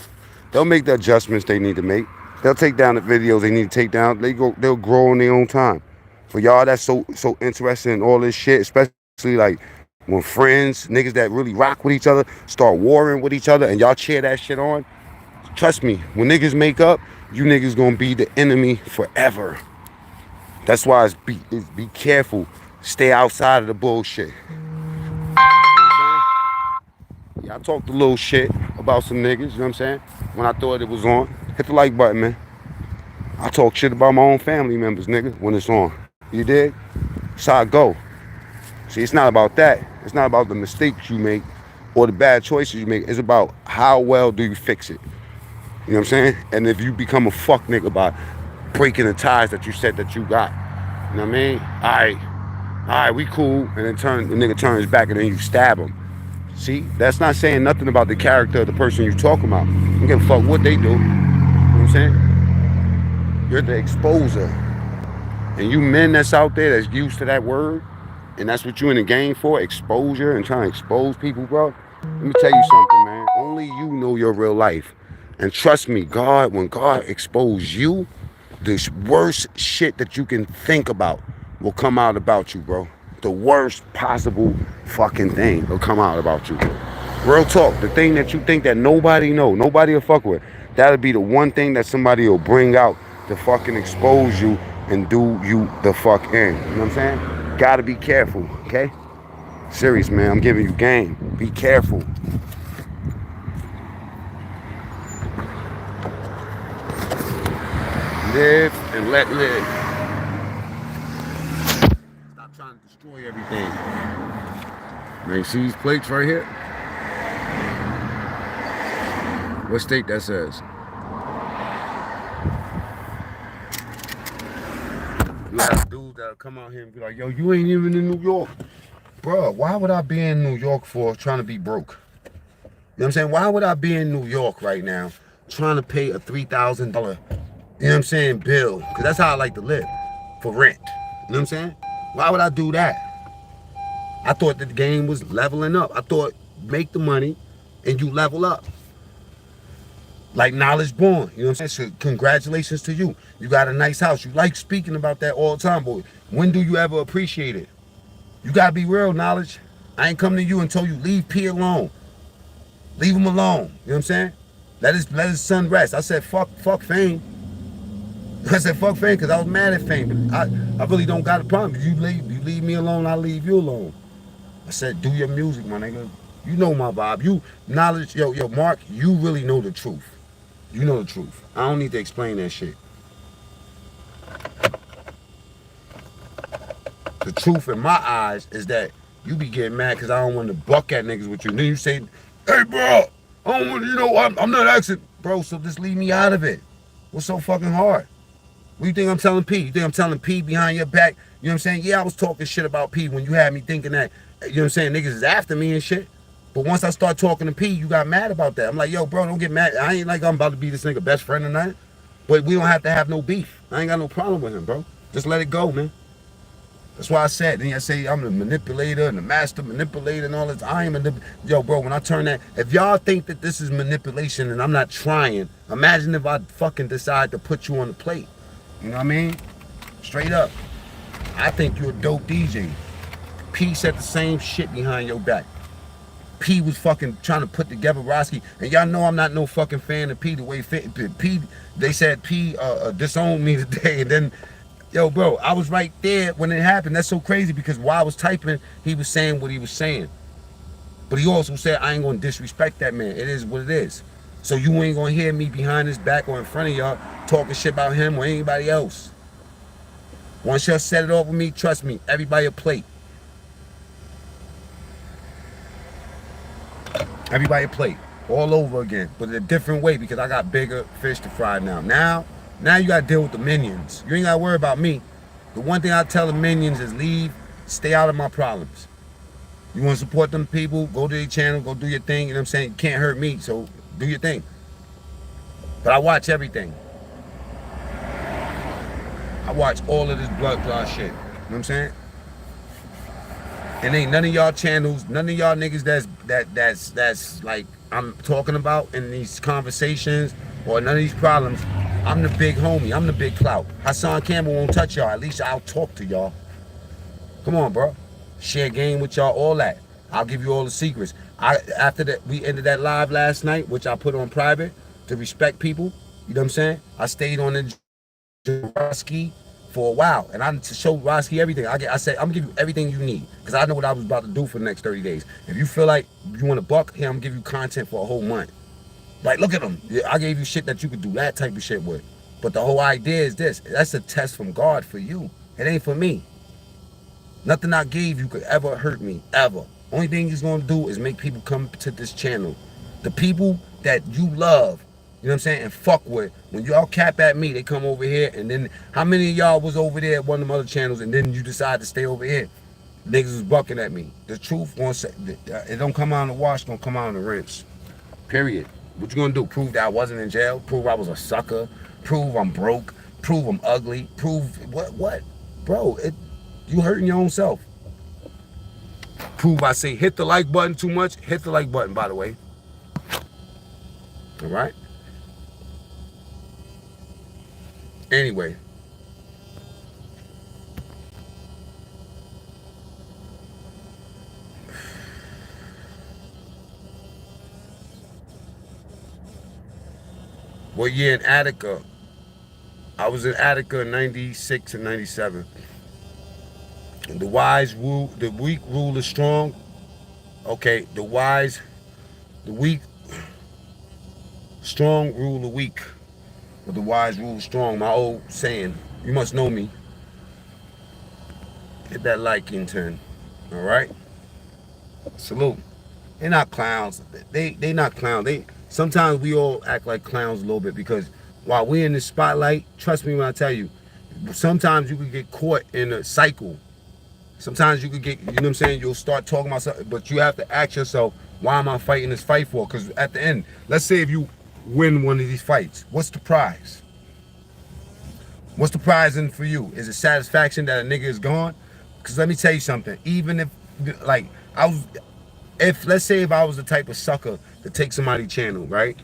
they'll make the adjustments they need to make. They'll take down the videos they need to take down. They'll grow in their own time. For y'all that's so interested in all this shit, especially like when friends, niggas that really rock with each other, start warring with each other and y'all cheer that shit on. Trust me, when niggas make up, you niggas gonna be the enemy forever. That's why it's be careful. Stay outside of the bullshit. You know what I'm saying? Yeah, I talked a little shit about some niggas, you know what I'm saying? When I thought it was on. Hit the like button, man. I talk shit about my own family members, nigga, when it's on. You dig? That's how I go. See, it's not about that. It's not about the mistakes you make or the bad choices you make. It's about how well do you fix it. You know what I'm saying? And if you become a fuck nigga by breaking the ties that you said that you got. You know what I mean? Alright, we cool. And then the nigga turns back and then you stab him. See? That's not saying nothing about the character of the person you're talking about. You don't give a fuck what they do. You know what I'm saying? You're the exposer. And you men that's out there that's used to that word, and that's what you in the game for, exposure and trying to expose people, bro. Let me tell you something, man. Only you know your real life. And trust me, God, when God exposes you, the worst shit that you can think about will come out about you, bro. The worst possible fucking thing will come out about you. Real talk, the thing that you think that nobody know, nobody will fuck with, that'll be the one thing that somebody will bring out to fucking expose you and do you the fuck in. You know what I'm saying? Gotta be careful, okay? Serious, man, I'm giving you game. Be careful. Live and let live. Stop trying to destroy everything. Man, see these plates right here? What state that says? You have dudes that'll come out here and be like, yo, you ain't even in New York. Bro, why would I be in New York for trying to be broke? You know what I'm saying? Why would I be in New York right now trying to pay a $3,000, you know what I'm saying, bill? Because that's how I like to live, for rent. You know what I'm saying? Why would I do that? I thought that the game was leveling up. I thought make the money and you level up. Like Knowledge Born, you know what I'm saying? So congratulations to you. You got a nice house. You like speaking about that all the time, boy. When do you ever appreciate it? You gotta be real, Knowledge. I ain't come to you and told you leave P alone. Leave him alone. You know what I'm saying? Let his son rest. I said fuck fame. I said fuck fame because I was mad at fame. But I really don't got a problem. You leave me alone, I'll leave you alone. I said do your music, my nigga. You know my vibe. You Knowledge, yo, Mark, you really know the truth. You know the truth. I don't need to explain that shit. The truth in my eyes is that you be getting mad because I don't want to buck at niggas with you. Then you say, hey, bro, I don't want to, you know, I'm not asking. Bro, so just leave me out of it. What's so fucking hard? What do you think I'm telling P? You think I'm telling P behind your back? You know what I'm saying? Yeah, I was talking shit about P when you had me thinking that, you know what I'm saying, niggas is after me and shit. But once I start talking to P, you got mad about that. I'm like, yo, bro, don't get mad. I ain't like I'm about to be this nigga best friend or nothing. But we don't have to have no beef. I ain't got no problem with him, bro. Just let it go, man. That's why I said, then I say I'm the manipulator and the master manipulator and all this. I ain't yo, bro, when I turn that, if y'all think that this is manipulation and I'm not trying, imagine if I fucking decide to put you on the plate. You know what I mean? Straight up. I think you're a dope DJ. P said the same shit behind your back. P was fucking trying to put together Roski, and y'all know I'm not no fucking fan of P the way P, they said P disowned me today, and then, yo, bro, I was right there when it happened. That's so crazy because while I was typing, he was saying what he was saying. But he also said, I ain't gonna disrespect that man. It is what it is. So you ain't gonna hear me behind his back or in front of y'all talking shit about him or anybody else. Once y'all set it off with me, trust me, everybody a plate. Everybody play all over again, but in a different way because I got bigger fish to fry now. Now you gotta deal with the minions. You ain't gotta worry about me. The one thing I tell the minions is leave, stay out of my problems. You wanna support them people, go to their channel, go do your thing, you know what I'm saying? You can't hurt me, so do your thing. But I watch everything. I watch all of this blood clot shit. You know what I'm saying? And ain't none of y'all channels, none of y'all niggas that's like I'm talking about in these conversations or none of these problems. I'm the big homie. I'm the big clout. Hassan Campbell won't touch y'all. At least I'll talk to y'all. Come on, bro. Share game with y'all, all that. I'll give you all the secrets. After that, we ended that live last night, which I put on private to respect people. You know what I'm saying? I stayed on the Roski for a while, and I showed Roski everything. I said, I'm gonna give you everything you need, because I know what I was about to do for the next 30 days. If you feel like you want a buck, here, I'm gonna give you content for a whole month. Like, look at them. I gave you shit that you could do that type of shit with. But the whole idea is this. That's a test from God for you. It ain't for me. Nothing I gave you could ever hurt me, ever. Only thing he's gonna do is make people come to this channel. The people that you love, you know what I'm saying, and fuck with. When y'all cap at me, they come over here, and then how many of y'all was over there at one of them other channels, and then you decide to stay over here? Niggas was bucking at me. The truth, it don't come out in the wash, don't come out in the rinse. Period. What you gonna do? Prove that I wasn't in jail? Prove I was a sucker? Prove I'm broke? Prove I'm ugly? Prove what? Bro, you hurting your own self. prove I say hit the like button too much, hit the like button, by the way. All right? Anyway. What year in Attica? I was in Attica in 96 and 97. The wise rule, the weak rule the strong. Okay, the weak, strong rule the weak. But the wise rule the strong. My old saying. You must know me. Hit that liking turn. All right? Salute. They're not clowns. They not clowns. Sometimes we all act like clowns a little bit because while we're in the spotlight, trust me when I tell you, sometimes you could get caught in a cycle. Sometimes you could get, you know what I'm saying, you'll start talking about something, but you have to ask yourself, why am I fighting this fight for? Because at the end, let's say if you win one of these fights, what's the prize? What's the prize in for you? Is it satisfaction that a nigga is gone? Because let me tell you something, even if, like, let's say if I was the type of sucker to take somebody's channel, right?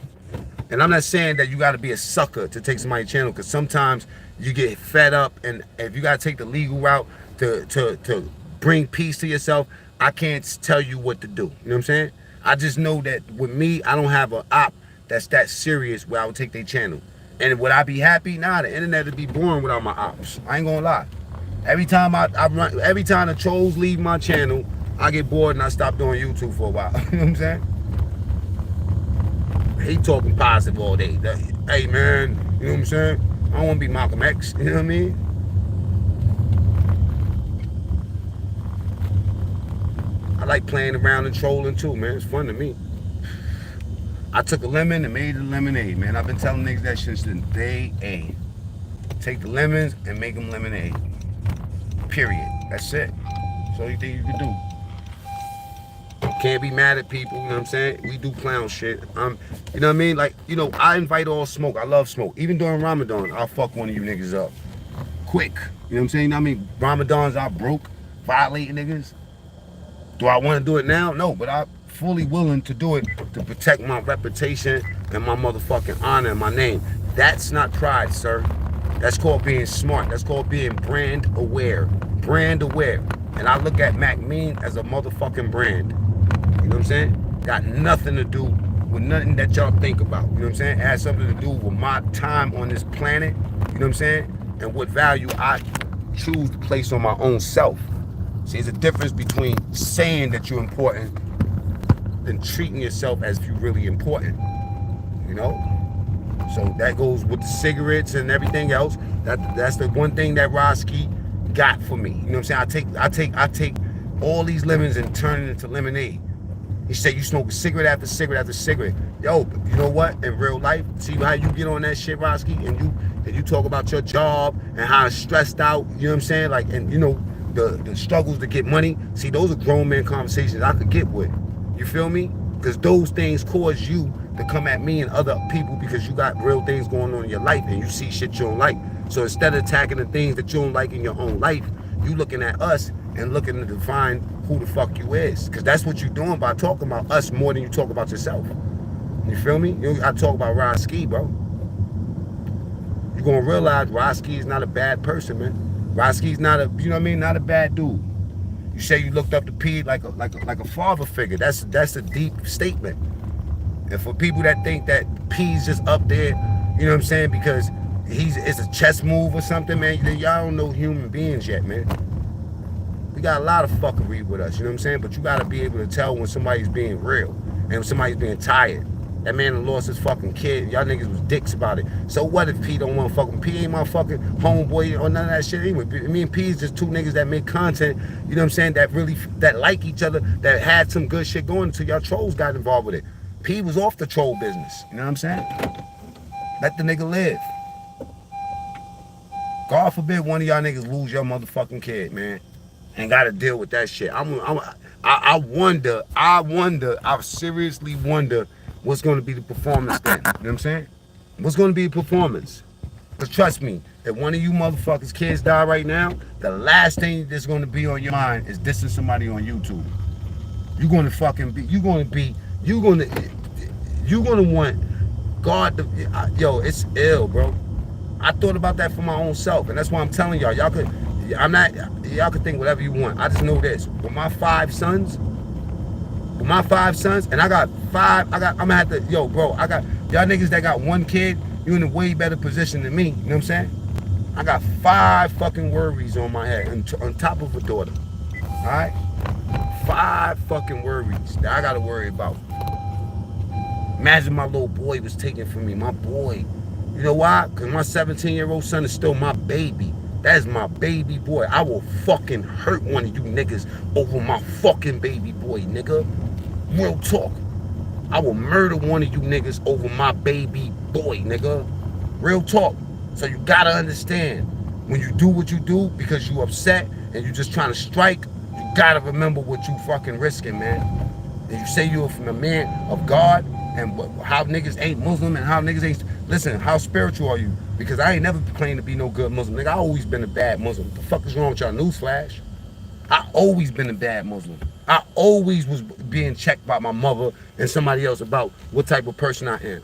And I'm not saying that you got to be a sucker to take somebody's channel, because sometimes you get fed up, and if you got to take the legal route to bring peace to yourself, I can't tell you what to do. You know what I'm saying? I just know that with me, I don't have an op that's that serious where I would take their channel. And would I be happy? Nah, the internet would be boring without my ops. I ain't gonna lie. Every time every time the trolls leave my channel, I get bored and I stop doing YouTube for a while. You know what I'm saying? He talking positive all day. Hey man, you know what I'm saying? I don't want to be Malcolm X. You know what I mean? I like playing around and trolling too, man. It's fun to me. I took a lemon and made a lemonade, man. I've been telling niggas that since the day A. Take the lemons and make them lemonade. Period. That's it. That's all you think you can do. Can't be mad at people, you know what I'm saying? We do clown shit. You know what I mean? Like, you know, I invite all smoke. I love smoke. Even during Ramadan, I'll fuck one of you niggas up. Quick. You know what I'm saying? I mean, Ramadans, I broke, violating niggas. Do I want to do it now? No, but I'm fully willing to do it to protect my reputation and my motherfucking honor and my name. That's not pride, sir. That's called being smart. That's called being brand aware. Brand aware. And I look at MacMean as a motherfucking brand. You know what I'm saying? Got nothing to do with nothing that y'all think about. You know what I'm saying? It has something to do with my time on this planet. You know what I'm saying? And what value I choose to place on my own self. See, there's a difference between saying that you're important than treating yourself as if you're really important. You know? So that goes with the cigarettes and everything else. That's the one thing that Roski got for me. You know what I'm saying? I take all these lemons and turn it into lemonade. He said you smoke cigarette after cigarette after cigarette. Yo, you know what? In real life, see how you get on that shit, Roski, and you talk about your job and how it's stressed out. You know what I'm saying? Like, and you know the struggles to get money. See, those are grown man conversations I could get with. You feel me? Because those things cause you to come at me and other people because you got real things going on in your life and you see shit you don't like. So instead of attacking the things that you don't like in your own life, you looking at us and looking to define who the fuck you is. Because that's what you're doing by talking about us more than you talk about yourself. You feel me? I talk about Roski, bro. You're going to realize Roski is not a bad person, man. Roski's not a, you know what I mean, not a bad dude. You say you looked up to P like a father figure. That's a deep statement. And for people that think that P's just up there, you know what I'm saying, because it's a chess move or something, man, y'all don't know human beings yet, man. We got a lot of fuckery with us, you know what I'm saying? But you gotta be able to tell when somebody's being real and when somebody's being tired. That man done lost his fucking kid. Y'all niggas was dicks about it. So what if P don't want to fuck him? P ain't my fucking homeboy or none of that shit anyway. Me and P is just two niggas that make content, you know what I'm saying, that like each other, that had some good shit going until y'all trolls got involved with it. P was off the troll business, you know what I'm saying? Let the nigga live. God forbid one of y'all niggas lose your motherfucking kid, man. And gotta deal with that shit. I wonder, I seriously wonder what's gonna be the performance then. You know what I'm saying? What's gonna be the performance? Because trust me, if one of you motherfuckers kids die right now, the last thing that's gonna be on your mind is dissing somebody on YouTube. You're gonna fucking be, you're gonna want God to, yo, it's ill, bro. I thought about that for my own self, and that's why I'm telling y'all. Y'all could think whatever you want. I just know this. With my 5 sons, and I got 5, I'm gonna have to, yo, bro, I got, y'all niggas that got 1 kid, you in a way better position than me, you know what I'm saying? I got 5 fucking worries on my head, on top of a daughter, all right? 5 fucking worries that I gotta worry about. Imagine my little boy was taken from me, my boy. You know why? Because my 17-year-old son is still my baby. That is my baby boy. I will fucking hurt one of you niggas over my fucking baby boy, nigga. Real talk. I will murder one of you niggas over my baby boy, nigga. Real talk. So you gotta understand, when you do what you do because you upset and you just trying to strike, you gotta remember what you fucking risking, man. And you say you're from a man of God, and how niggas ain't Muslim and how niggas ain't, listen, how spiritual are you? Because I ain't never claimed to be no good Muslim. Nigga, I always been a bad Muslim. What the fuck is wrong with y'all? Newsflash. I always been a bad Muslim. I always was being checked by my mother and somebody else about what type of person I am.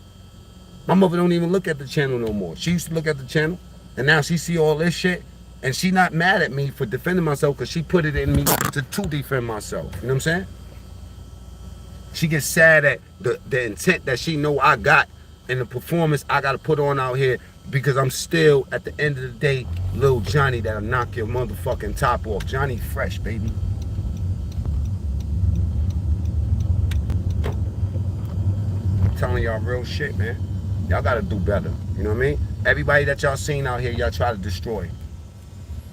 My mother don't even look at the channel no more. She used to look at the channel, and now she see all this shit, and she not mad at me for defending myself because she put it in me to defend myself. You know what I'm saying? She gets sad at the intent that she know I got and the performance I got to put on out here, because I'm still, at the end of the day, little Johnny that'll knock your motherfucking top off. Johnny Fresh, baby. I'm telling y'all real shit, man. Y'all got to do better. You know what I mean? Everybody that y'all seen out here, y'all try to destroy.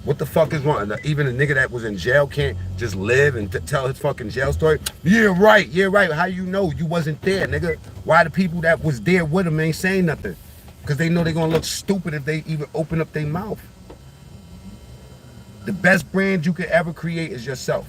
What the fuck is wrong? Even a nigga that was in jail can't just live and tell his fucking jail story? Yeah, right. Yeah, right. How you know you wasn't there, nigga? Why the people that was there with him ain't saying nothing? Because they know they're going to look stupid if they even open up their mouth. The best brand you could ever create is yourself.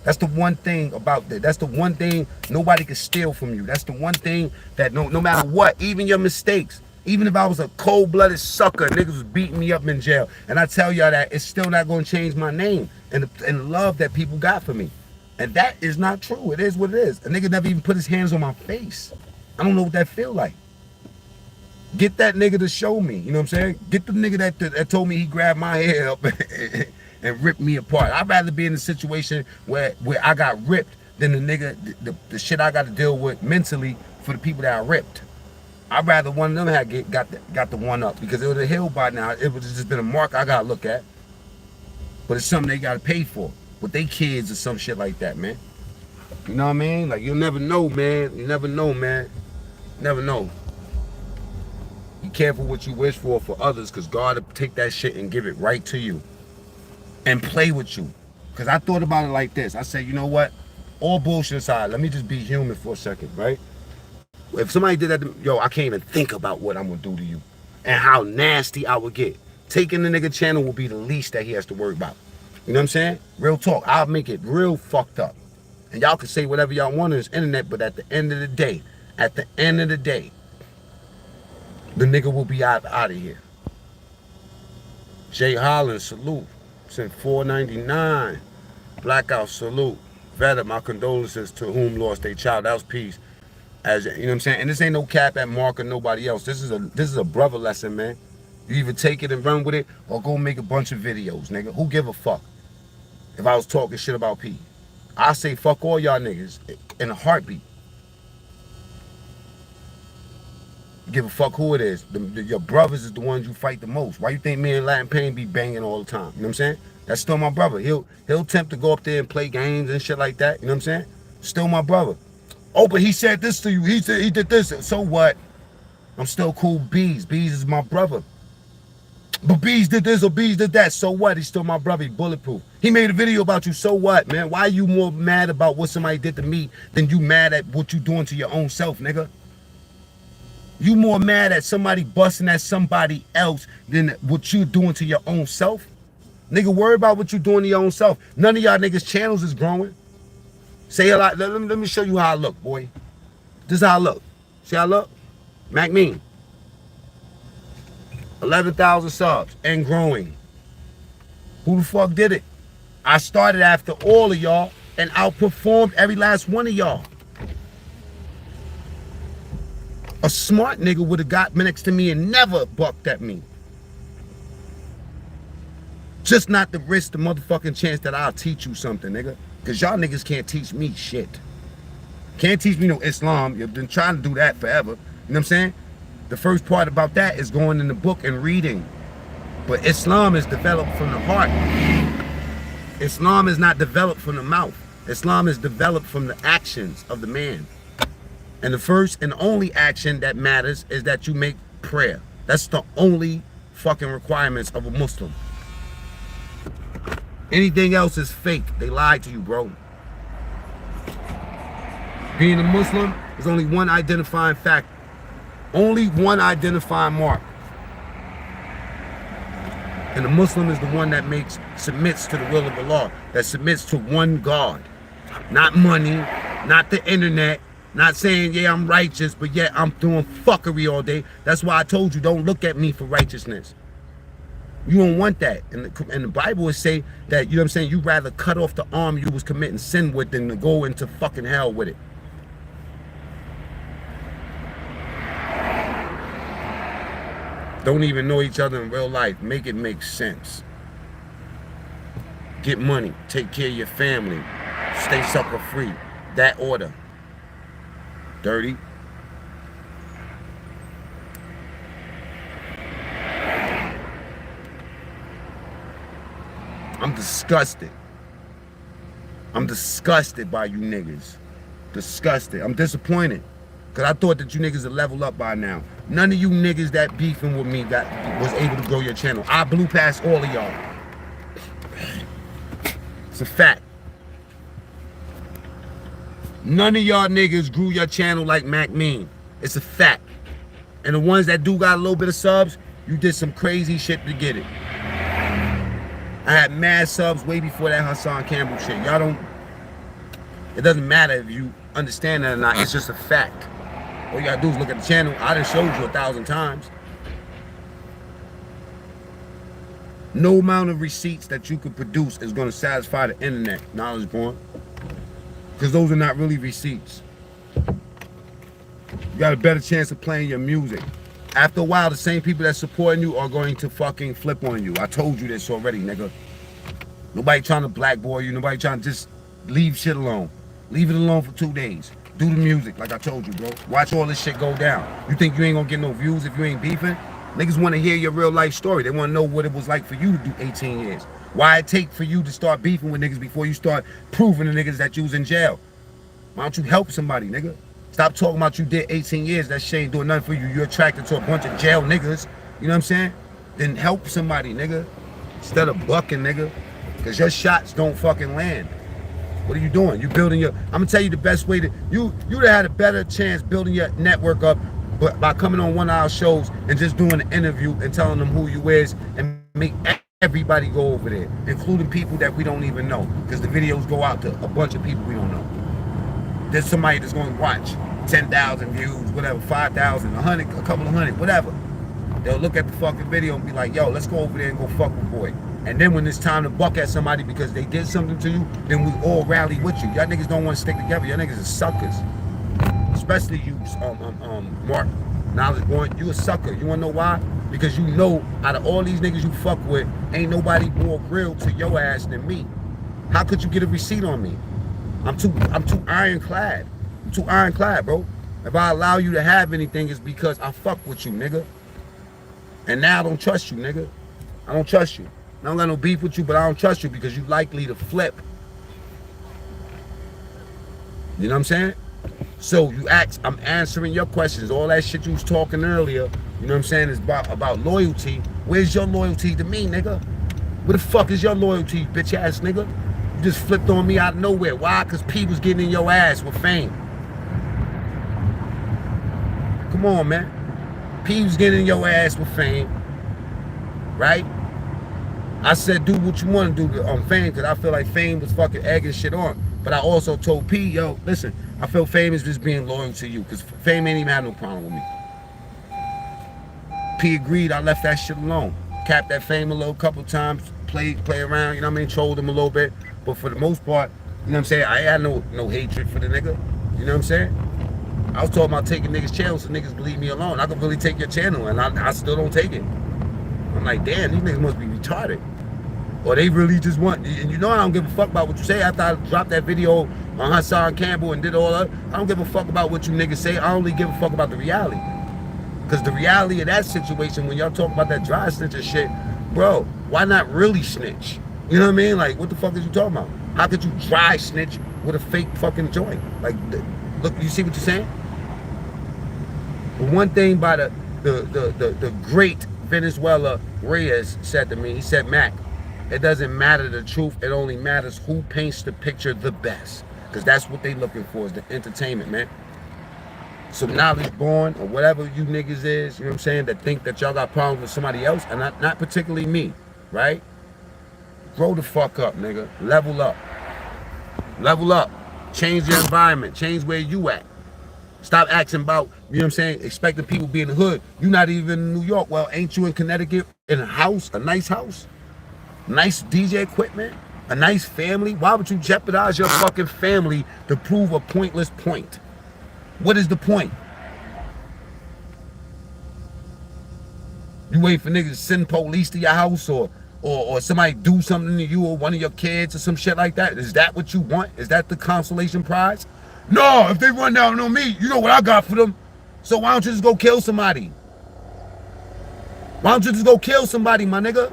That's the one thing about that. That's the one thing nobody can steal from you. That's the one thing that no matter what, even your mistakes, even if I was a cold-blooded sucker, niggas was beating me up in jail, and I tell y'all that, it's still not going to change my name and the love that people got for me. And that is not true. It is what it is. A nigga never even put his hands on my face. I don't know what that feel like. Get that nigga to show me. You know what I'm saying? Get the nigga that told me he grabbed my hair up and ripped me apart. I'd rather be in a situation where I got ripped than the nigga, the shit I got to deal with mentally for the people that I ripped. I'd rather one of them had got the one up, because it would have healed by now. It would have just been a mark I got to look at. But it's something they got to pay for with their kids or some shit like that, man. You know what I mean? Like, you'll never know, man. You never know, man. Never know. Be careful what you wish for others, because God will take that shit and give it right to you and play with you. Because I thought about it like this. I said, you know what? All bullshit aside, let me just be human for a second, right? If somebody did that to me, yo, I can't even think about what I'm going to do to you and how nasty I would get. Taking the nigga channel will be the least that he has to worry about. You know what I'm saying? Real talk. I'll make it real fucked up. And y'all can say whatever y'all want on this internet, but at the end of the day, the nigga will be out of here. Jay Holland, salute. Sent $4.99. Blackout, salute. Vetta, my condolences to whom lost their child. That was peace. As you know what I'm saying? And this ain't no cap at Mark or nobody else. This is a brother lesson, man. You either take it and run with it or go make a bunch of videos, nigga. Who give a fuck if I was talking shit about P? I say fuck all y'all niggas in a heartbeat. Give a fuck who it is. Your brothers is the ones you fight the most. Why you think me and Latin Pain be banging all the time? You know what I'm saying? That's still my brother. He'll attempt to go up there and play games and shit like that. You know what I'm saying? Still my brother. Oh, but he said this to you. He said he did this. So what? I'm still cool. Bees is my brother. But Bees did this or Bees did that. So what? He's still my brother. He's bulletproof. He made a video about you. So what, man? Why are you more mad about what somebody did to me than you mad at what you doing to your own self, nigga? You more mad at somebody busting at somebody else than what you doing to your own self? Nigga, worry about what you doing to your own self. None of y'all niggas' channels is growing. Say a lot. Let me show you how I look, boy. This is how I look. See how I look? MacMean. 11,000 subs and growing. Who the fuck did it? I started after all of y'all. and outperformed every last one of y'all. A smart nigga would have got next to me and never bucked at me. Just not to risk the motherfucking chance that I'll teach you something, nigga. Because y'all niggas can't teach me shit. Can't teach me no Islam. You've been trying to do that forever. You know what I'm saying? The first part about that is going in the book and reading. But Islam is developed from the heart. Islam is not developed from the mouth. Islam is developed from the actions of the man. And the first and only action that matters is that you make prayer. That's the only fucking requirements of a Muslim. Anything else is fake. They lied to you, bro. Being a Muslim is only one identifying fact. Only one identifying mark. And the Muslim is the one that submits to the will of Allah. That submits to one God. Not money, not the internet, not saying, yeah, I'm righteous, but yet I'm doing fuckery all day. That's why I told you, don't look at me for righteousness. You don't want that. And the Bible would say that, you know what I'm saying, you rather cut off the arm you was committing sin with than to go into fucking hell with it. Don't even know each other in real life. Make it make sense. Get money. Take care of your family. Stay sucker free. That order. Dirty. I'm disgusted. I'm disgusted by you niggas. Disgusted. I'm disappointed. Because I thought that you niggas would level up by now. None of you niggas that beefing with me that was able to grow your channel. I blew past all of y'all. It's a fact. None of y'all niggas grew your channel like MacMean. It's a fact. And the ones that do got a little bit of subs, you did some crazy shit to get it. I had mad subs way before that Hassan Campbell shit. Y'all don't... It doesn't matter if you understand that or not. It's just a fact. All you gotta do is look at the channel. I done showed you 1,000 times. No amount of receipts that you could produce is gonna satisfy the internet, knowledge born. Because those are not really receipts. You got a better chance of playing your music. After a while, the same people that supporting you are going to fucking flip on you. I told you this already, nigga. Nobody trying to blackball you. Nobody trying to just leave shit alone. Leave it alone for 2 days. Do the music, like I told you, bro. Watch all this shit go down. You think you ain't gonna get no views if you ain't beefing? Niggas wanna hear your real life story. They wanna know what it was like for you to do 18 years. Why it take for you to start beefing with niggas before you start proving to niggas that you was in jail? Why don't you help somebody, nigga? Stop talking about you did 18 years. That shit ain't doing nothing for you. You're attracted to a bunch of jail niggas. You know what I'm saying? Then help somebody, nigga. Instead of bucking, nigga. Because your shots don't fucking land. What are you doing? You building your... I'm gonna tell you the best way to... You'd have had a better chance building your network up by coming on one of our shows and just doing an interview and telling them who you is and make everybody go over there, including people that we don't even know. Because the videos go out to a bunch of people we don't know. There's somebody that's going to watch 10,000 views, whatever, 5,000, 100, a couple of hundred, whatever. They'll look at the fucking video and be like, yo, let's go over there and go fuck with boy. And then when it's time to buck at somebody because they did something to you, then we all rally with you. Y'all niggas don't want to stick together. Y'all niggas are suckers. Especially you, Mark. Knowledge born, you a sucker. You wanna know why? Because you know out of all these niggas you fuck with, ain't nobody more real to your ass than me. How could you get a receipt on me? I'm too ironclad. I'm too ironclad, bro. If I allow you to have anything, it's because I fuck with you, nigga. And now I don't trust you, nigga. I don't trust you. I don't got no beef with you, but I don't trust you because you likely to flip. You know what I'm saying? So you ask, I'm answering your questions. All that shit you was talking earlier, you know what I'm saying, is about loyalty. Where's your loyalty to me, nigga? Where the fuck is your loyalty, bitch ass nigga? You just flipped on me out of nowhere. Why? Because P was getting in your ass with fame. Come on, man. P was getting in your ass with fame. Right? I said do what you want to do on fame because I feel like fame was fucking egging shit on. But I also told P, yo, listen, I feel fame is just being loyal to you because fame ain't even had no problem with me. P agreed, I left that shit alone. Capped that fame a little couple times, play around, you know what I mean, trolled him a little bit. But for the most part, You know what I'm saying? I had no hatred for the nigga. You know what I'm saying? I was talking about taking niggas' channels so niggas leave me alone. I could really take your channel and I still don't take it. I'm like, damn, these niggas must be retarded. Or they really just want, and you know I don't give a fuck about what you say. After I dropped that video on Hassan Campbell and did all that, I don't give a fuck about what you niggas say. I only give a fuck about the reality. Because the reality of that situation, when y'all talk about that dry snitch and shit, bro, why not really snitch? You know what I mean? Like, what the fuck is you talking about? How could you dry snitch with a fake fucking joint? Like, look, you see what you're saying? But one thing by the great Venezuela Reyes said to me, he said, Mac, it doesn't matter the truth, it only matters who paints the picture the best. Because that's what they looking for, is the entertainment, man. So knowledge born, or whatever you niggas is, you know what I'm saying, that think that y'all got problems with somebody else, and not particularly me, right? Grow the fuck up, nigga. Level up. Level up. Change your environment. Change where you at. Stop asking about, you know what I'm saying, expecting people to be in the hood. You not even in New York. Well, ain't you in Connecticut in a house, a nice house? Nice DJ equipment? A nice family? Why would you jeopardize your fucking family to prove a pointless point? What is the point? You wait for niggas to send police to your house or somebody do something to you or one of your kids or some shit like that? Is that what you want? Is that the consolation prize? No, if they run down on me, you know what I got for them. So why don't you just go kill somebody? Why don't you just go kill somebody, my nigga?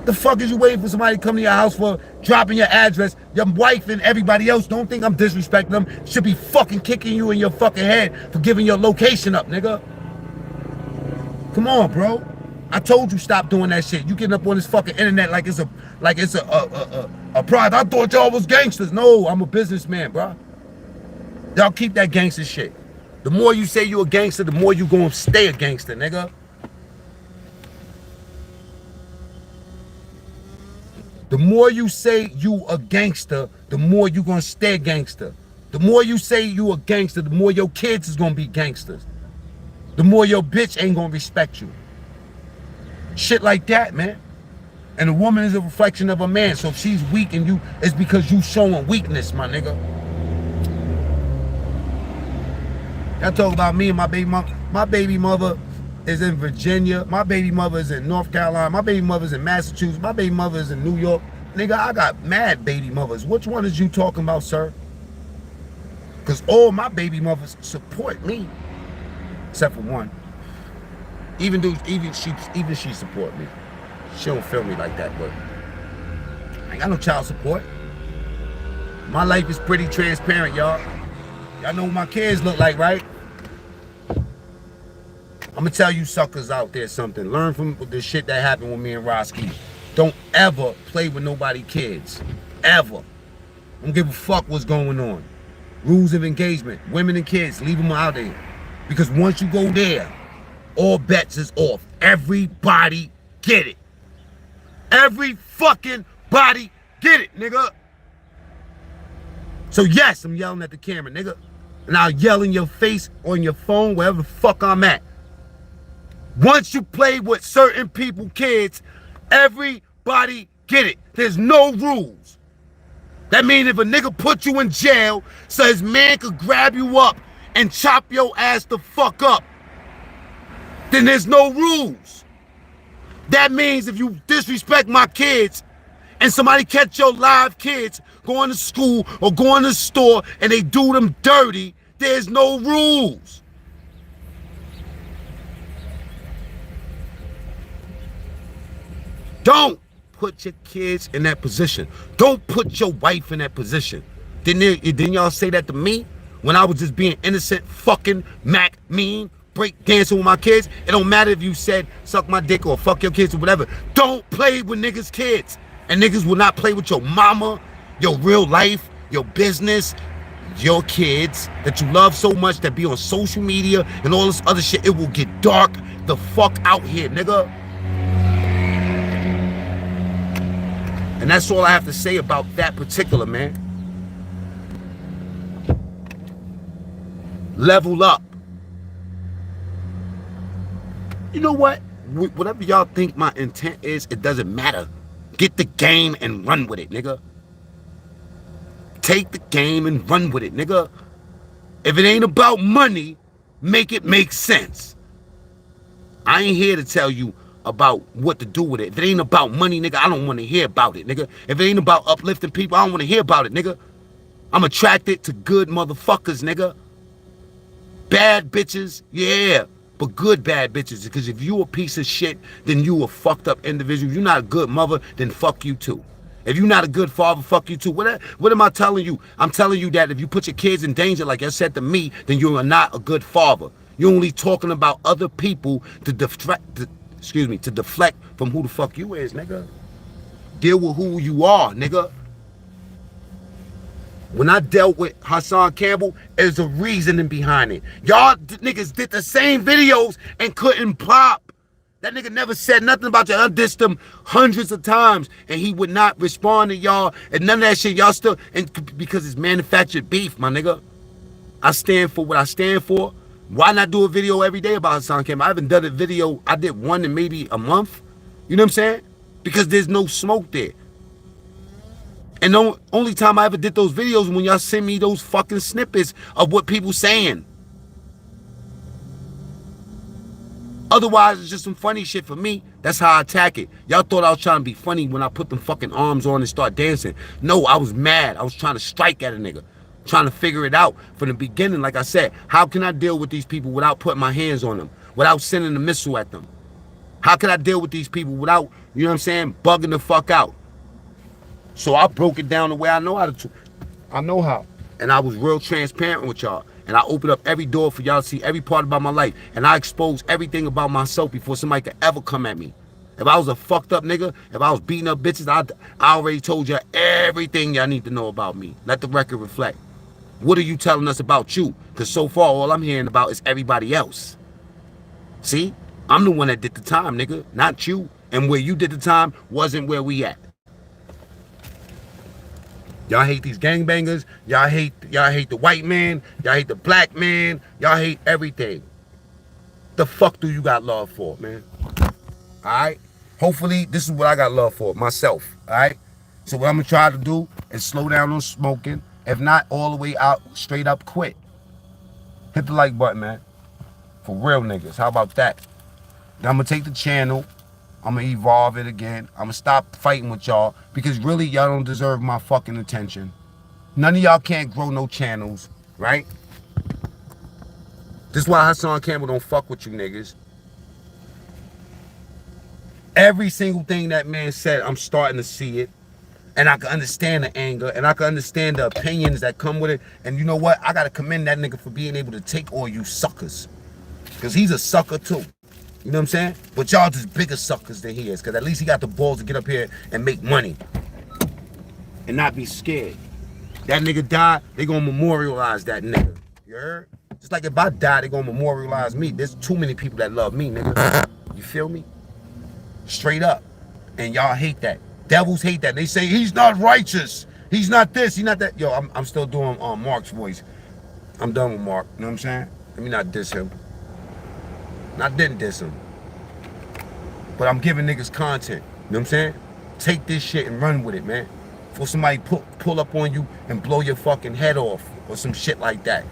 The fuck is you waiting for somebody to come to your house for dropping your address? Your wife and everybody else, don't think I'm disrespecting them, should be fucking kicking you in your fucking head for giving your location up, nigga. Come on, bro. I told you stop doing that shit. You getting up on this fucking internet like it's a pride. I thought y'all was gangsters. No, I'm a businessman, bro. Y'all keep that gangster shit. The more you say you a gangster, the more you gonna stay a gangster, nigga. The more you say you a gangster, the more you gonna stay a gangster. The more you say you a gangster, the more your kids is gonna be gangsters. The more your bitch ain't gonna respect you. Shit like that, man. And a woman is a reflection of a man. So if she's weak and you, it's because you showing weakness, my nigga. Y'all talk about me and my baby mom. My baby mother is in Virginia. My baby mother is in North Carolina. My baby mother is in Massachusetts. My baby mother is in New York. Nigga, I got mad baby mothers. Which one is you talking about, sir? Because all my baby mothers support me. Except for one. Even she support me. She don't feel me like that, but I ain't got no child support. My life is pretty transparent, y'all. Y'all know what my kids look like, right? I'm gonna tell you suckers out there something. Learn from the shit that happened with me and Roski. Don't ever play with nobody kids. Ever. Don't give a fuck what's going on. Rules of engagement. Women and kids, leave them out there. Because once you go there, all bets is off. Everybody get it. Every fucking body get it, nigga. So yes, I'm yelling at the camera, nigga. And I'll yell in your face or in your phone, wherever the fuck I'm at. Once you play with certain people, kids, everybody get it. There's no rules. That means if a nigga put you in jail so his man could grab you up and chop your ass the fuck up, then there's no rules. That means if you disrespect my kids and somebody catch your live kids going to school or going to the store and they do them dirty, there's no rules. Don't put your kids in that position. Don't put your wife in that position. Didn't y'all say that to me when I was just being innocent fucking MacMean break dancing with my kids? It don't matter if you said suck my dick or fuck your kids or whatever. Don't play with niggas' kids. And niggas will not play with your mama, your real life, your business, your kids that you love so much that be on social media and all this other shit. It will get dark the fuck out here, nigga. And that's all I have to say about that particular, man. Level up. You know what? Whatever y'all think my intent is, it doesn't matter. Get the game and run with it, nigga. Take the game and run with it, nigga. If it ain't about money, make it make sense. I ain't here to tell you about what to do with it. If it ain't about money, nigga, I don't want to hear about it, nigga. If it ain't about uplifting people, I don't want to hear about it, nigga. I'm attracted to good motherfuckers, nigga. Bad bitches, yeah, but good bad bitches. Because if you a piece of shit, then you a fucked up individual. If you're not a good mother, then fuck you too. If you're not a good father, fuck you too. What am I telling you? I'm telling you that if you put your kids in danger, like I said to me, then you are not a good father. You're only talking about other people to deflect from who the fuck you is, nigga. Deal with who you are, nigga. When I dealt with Hassan Campbell, there's a reasoning behind it. Y'all niggas did the same videos and couldn't pop. That nigga never said nothing about you. I dissed him hundreds of times, and he would not respond to y'all, and none of that shit. Y'all still, and because it's manufactured beef, my nigga. I stand for what I stand for. Why not do a video every day about Hassan Campbell? I haven't done a video. I did one in maybe a month. You know what I'm saying? Because there's no smoke there. And the only time I ever did those videos when y'all send me those fucking snippets of what people saying. Otherwise, it's just some funny shit for me. That's how I attack it. Y'all thought I was trying to be funny when I put them fucking arms on and start dancing. No, I was mad. I was trying to strike at a nigga. Trying to figure it out from the beginning. Like I said, how can I deal with these people without putting my hands on them? Without sending a missile at them? How can I deal with these people without, you know what I'm saying, bugging the fuck out? So I broke it down the way I know how to. I know how. And I was real transparent with y'all. And I opened up every door for y'all to see every part about my life. And I exposed everything about myself before somebody could ever come at me. If I was a fucked up nigga, if I was beating up bitches, I already told y'all everything y'all need to know about me. Let the record reflect. What are you telling us about you? Because so far, all I'm hearing about is everybody else. See? I'm the one that did the time, nigga, not you. And where you did the time wasn't where we at. Y'all hate these gangbangers. Y'all hate the white man. Y'all hate the black man. Y'all hate everything. The fuck do you got love for, man? Alright? Hopefully, this is what I got love for, myself. Alright? So what I'm gonna try to do is slow down on smoking. If not, all the way out, straight up quit. Hit the like button, man. For real niggas. How about that? Then I'm gonna take the channel. I'm gonna evolve it again. I'm gonna stop fighting with y'all because really y'all don't deserve my fucking attention. None of y'all can't grow no channels, right? This is why Hassan Campbell don't fuck with you niggas. Every single thing that man said, I'm starting to see it. And I can understand the anger and I can understand the opinions that come with it. And you know what? I gotta commend that nigga for being able to take all you suckers. Because he's a sucker too. You know what I'm saying? But y'all just bigger suckers than he is. Because at least he got the balls to get up here and make money. And not be scared. That nigga died, they gonna memorialize that nigga. You heard? Just like if I die, they gonna memorialize me. There's too many people that love me, nigga. You feel me? Straight up. And y'all hate that. Devils hate that. They say he's not righteous. He's not this, he's not that. Yo, I'm still doing Mark's voice. I'm done with Mark. You know what I'm saying? Let me not diss him. I didn't diss him. But I'm giving niggas content. You know what I'm saying? Take this shit and run with it, man. Before somebody pull up on you and blow your fucking head off or some shit like that.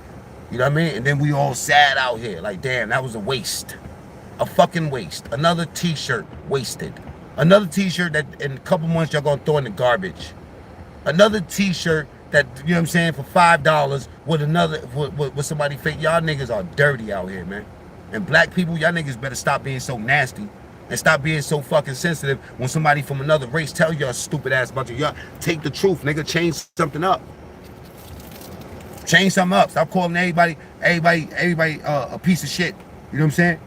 You know what I mean? And then we all sad out here. Like, damn, that was a waste. A fucking waste. Another t-shirt wasted. Another t-shirt that in a couple months y'all gonna throw in the garbage. Another t-shirt that, you know what I'm saying, for $5 with somebody fake. Y'all niggas are dirty out here, man. And black people, y'all niggas better stop being so nasty and stop being so fucking sensitive when somebody from another race tell y'all stupid ass about you. Y'all take the truth, nigga. Change something up. Change something up. Stop calling everybody a piece of shit. You know what I'm saying?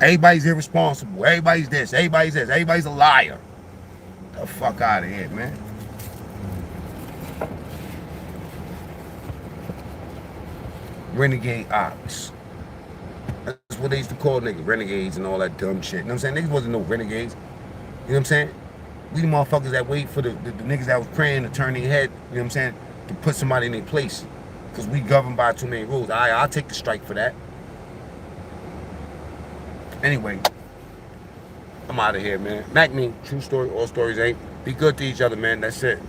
Everybody's irresponsible. Everybody's this. Everybody's this. Everybody's a liar. Get the fuck out of here, man. Renegade ops. That's what they used to call niggas, renegades and all that dumb shit. You know what I'm saying? Niggas wasn't no renegades. You know what I'm saying? We the motherfuckers that wait for the niggas that was praying to turn their head, you know what I'm saying, to put somebody in their place. Because we governed by too many rules. I'll take the strike for that. Anyway, I'm out of here, man. MacMean, true story, all stories ain't. Be good to each other, man. That's it.